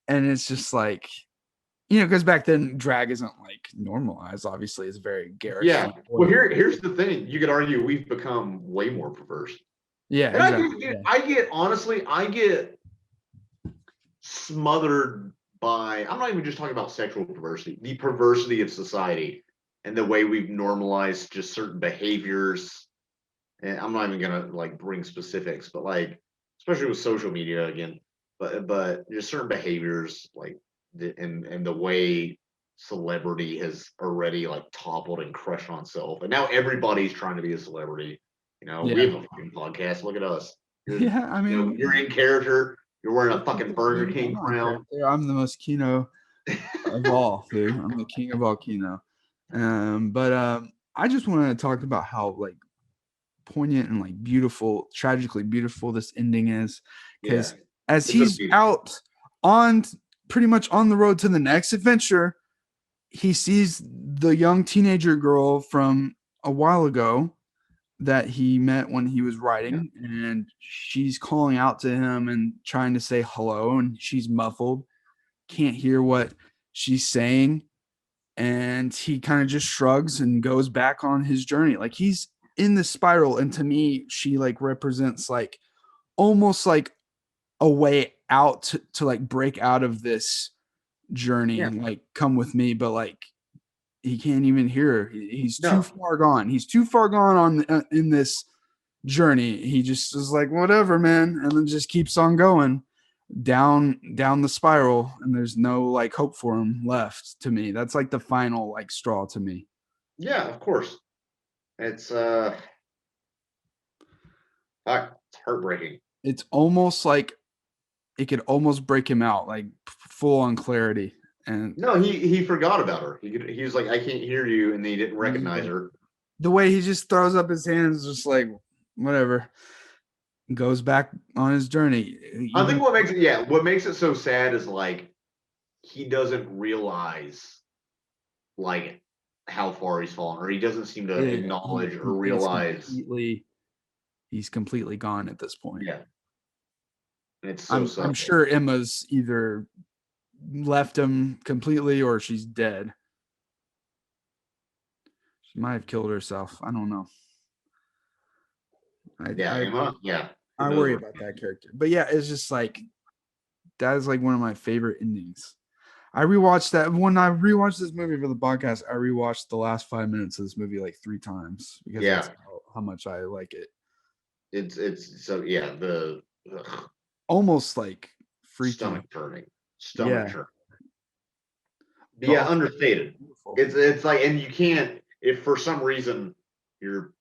and it's just like, because back then drag isn't like normalized. Obviously, it's very Yeah. garishly. Well, here's the thing. You could argue we've become way more perverse. Yeah, And exactly. Yeah. I get smothered by, I'm not even just talking about sexual perversity, the perversity of society and the way we've normalized just certain behaviors. And I'm not even gonna like bring specifics, but like especially with social media again, but just certain behaviors like and the way celebrity has already like toppled and crushed on self, and now everybody's trying to be a celebrity. We Yeah. have a fucking podcast. Look at us. Yeah. I mean, You're in character. You're wearing a fucking Burger I'm King not in crown. character. I'm the most Kino of all, dude. I'm the king of all Kino. But I just want to talk about how like poignant and like beautiful, tragically beautiful this ending is, Yeah, because as it's a he's beautiful. out on pretty much on the road to the next adventure, he sees the young teenager girl from a while ago that he met when he was Yeah, writing, and she's calling out to him and trying to say hello, and she's muffled, can't hear what she's saying, and he kind of just shrugs and goes back on his journey. Like he's in the spiral, and to me she like represents like almost like a way out to like break out of this journey yeah. and like come with me, but like he can't even hear her. He's too No, far gone. He's too far gone on in this journey. He just is like whatever, man, and then just keeps on going down the spiral, and there's no like hope for him left. To me, that's like the final like straw to me. yeah, of course. It's fuck, it's heartbreaking. It's almost like it could almost break him out, like full on clarity. And No, he forgot about her. He was like, I can't hear you, and then he didn't recognize like, her. the way he just throws up his hands, just like whatever, goes back on his journey. I think Even what makes it so sad is like he doesn't realize like how far he's fallen, or he doesn't seem to yeah, acknowledge or realize. he's completely gone at this point. Yeah, and it's so I'm subtle. sure Emma's either left him completely or she's dead. She might have killed herself. I don't know. I Yeah, I, Emma. Yeah, who I knows worry what? about that character. But yeah, it's just like that is like one of my favorite endings. I rewatched that when I rewatched this movie for the podcast. I rewatched the last 5 minutes of this movie like 3 times because that's Yeah, how much I like it. it's so yeah the ugh, Almost like freaky. stomach turning, stomach Yeah, turning. but Yeah, also understated. beautiful. It's like, and you can't if for some reason you're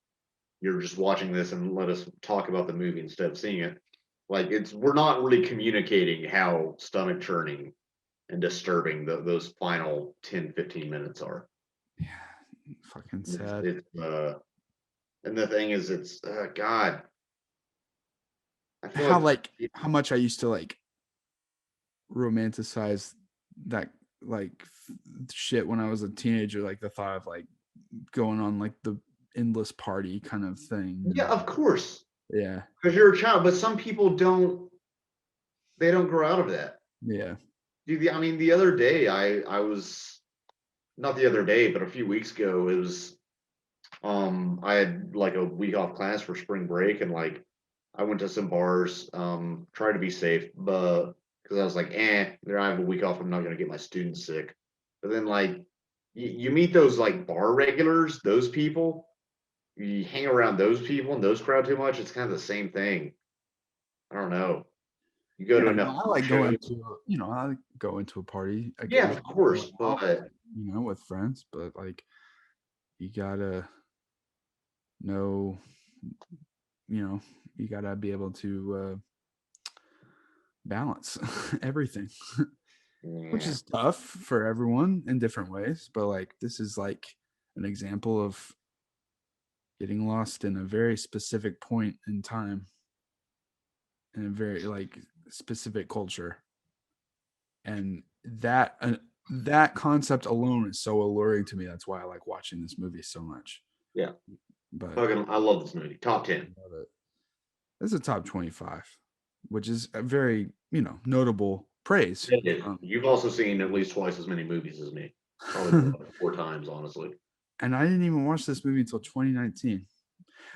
you're just watching this and let us talk about the movie instead of seeing it. Like we're not really communicating how stomach churning and disturbing those final 10-15 minutes are. Yeah, fucking It's, sad. it's and the thing is, it's God. I feel How like like how much I used to like romanticize that like shit when I was a teenager, like the thought of like going on like the endless party kind of thing. yeah, of course, Yeah. because you're a child, but some people don't. They don't grow out of that. Yeah. Dude, I mean, the other day I was not the other day, but a few weeks ago, it was I had like a week off class for spring break, and like I went to some bars, tried to be safe, but because I was like, there I have a week off, I'm not gonna get my students sick. But then like you meet those like bar regulars, those people, you hang around those people and those crowd too much, it's kind of the same thing. I don't know. You go to Yeah, enough no, I like shows, going to I like go into a party yeah, of occasionally, course, going out, but like, with friends, but like you gotta know, you know, you gotta be able to balance everything, which yeah, is tough for everyone in different ways. But like this is like an example of getting lost in a very specific point in time. in a very like specific culture, and that concept alone is so alluring to me. That's why I like watching this movie so much. Yeah, But fucking, I love this movie. Top 10. I love it. This is a top 25, which is a very notable praise. It is. You've also seen at least twice as many movies as me. Probably more like 4 times, honestly. And I didn't even watch this movie until 2019.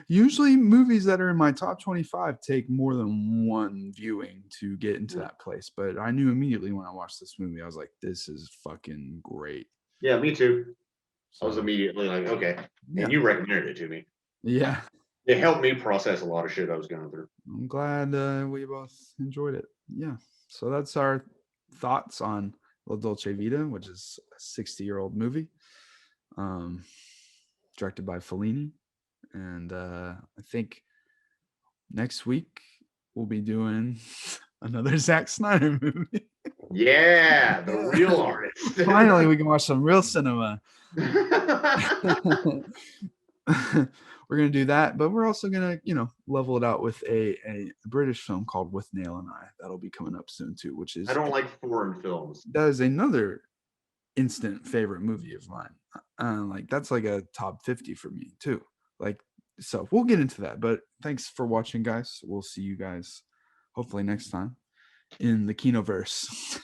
Usually, movies that are in my top 25 take more than one viewing to get into that place. But I knew immediately when I watched this movie, I was like, this is fucking great. Yeah, me too. I was So, immediately like, okay. yeah. And you recommended it to me. Yeah. It helped me process a lot of shit I was going through. I'm glad we both enjoyed it. Yeah. So that's our thoughts on La Dolce Vita, which is a 60-year-old movie, directed by Fellini. And I think next week we'll be doing another Zack Snyder movie. Yeah, the real artist. Finally, we can watch some real cinema. We're gonna do that, but we're also gonna, level it out with a British film called With Nail and I. That'll be coming up soon too, which is I don't like foreign films. that is another instant favorite movie of mine. Like that's like a top 50 for me too. Like, so we'll get into that. But thanks for watching, guys. We'll see you guys hopefully next time in the Kinoverse.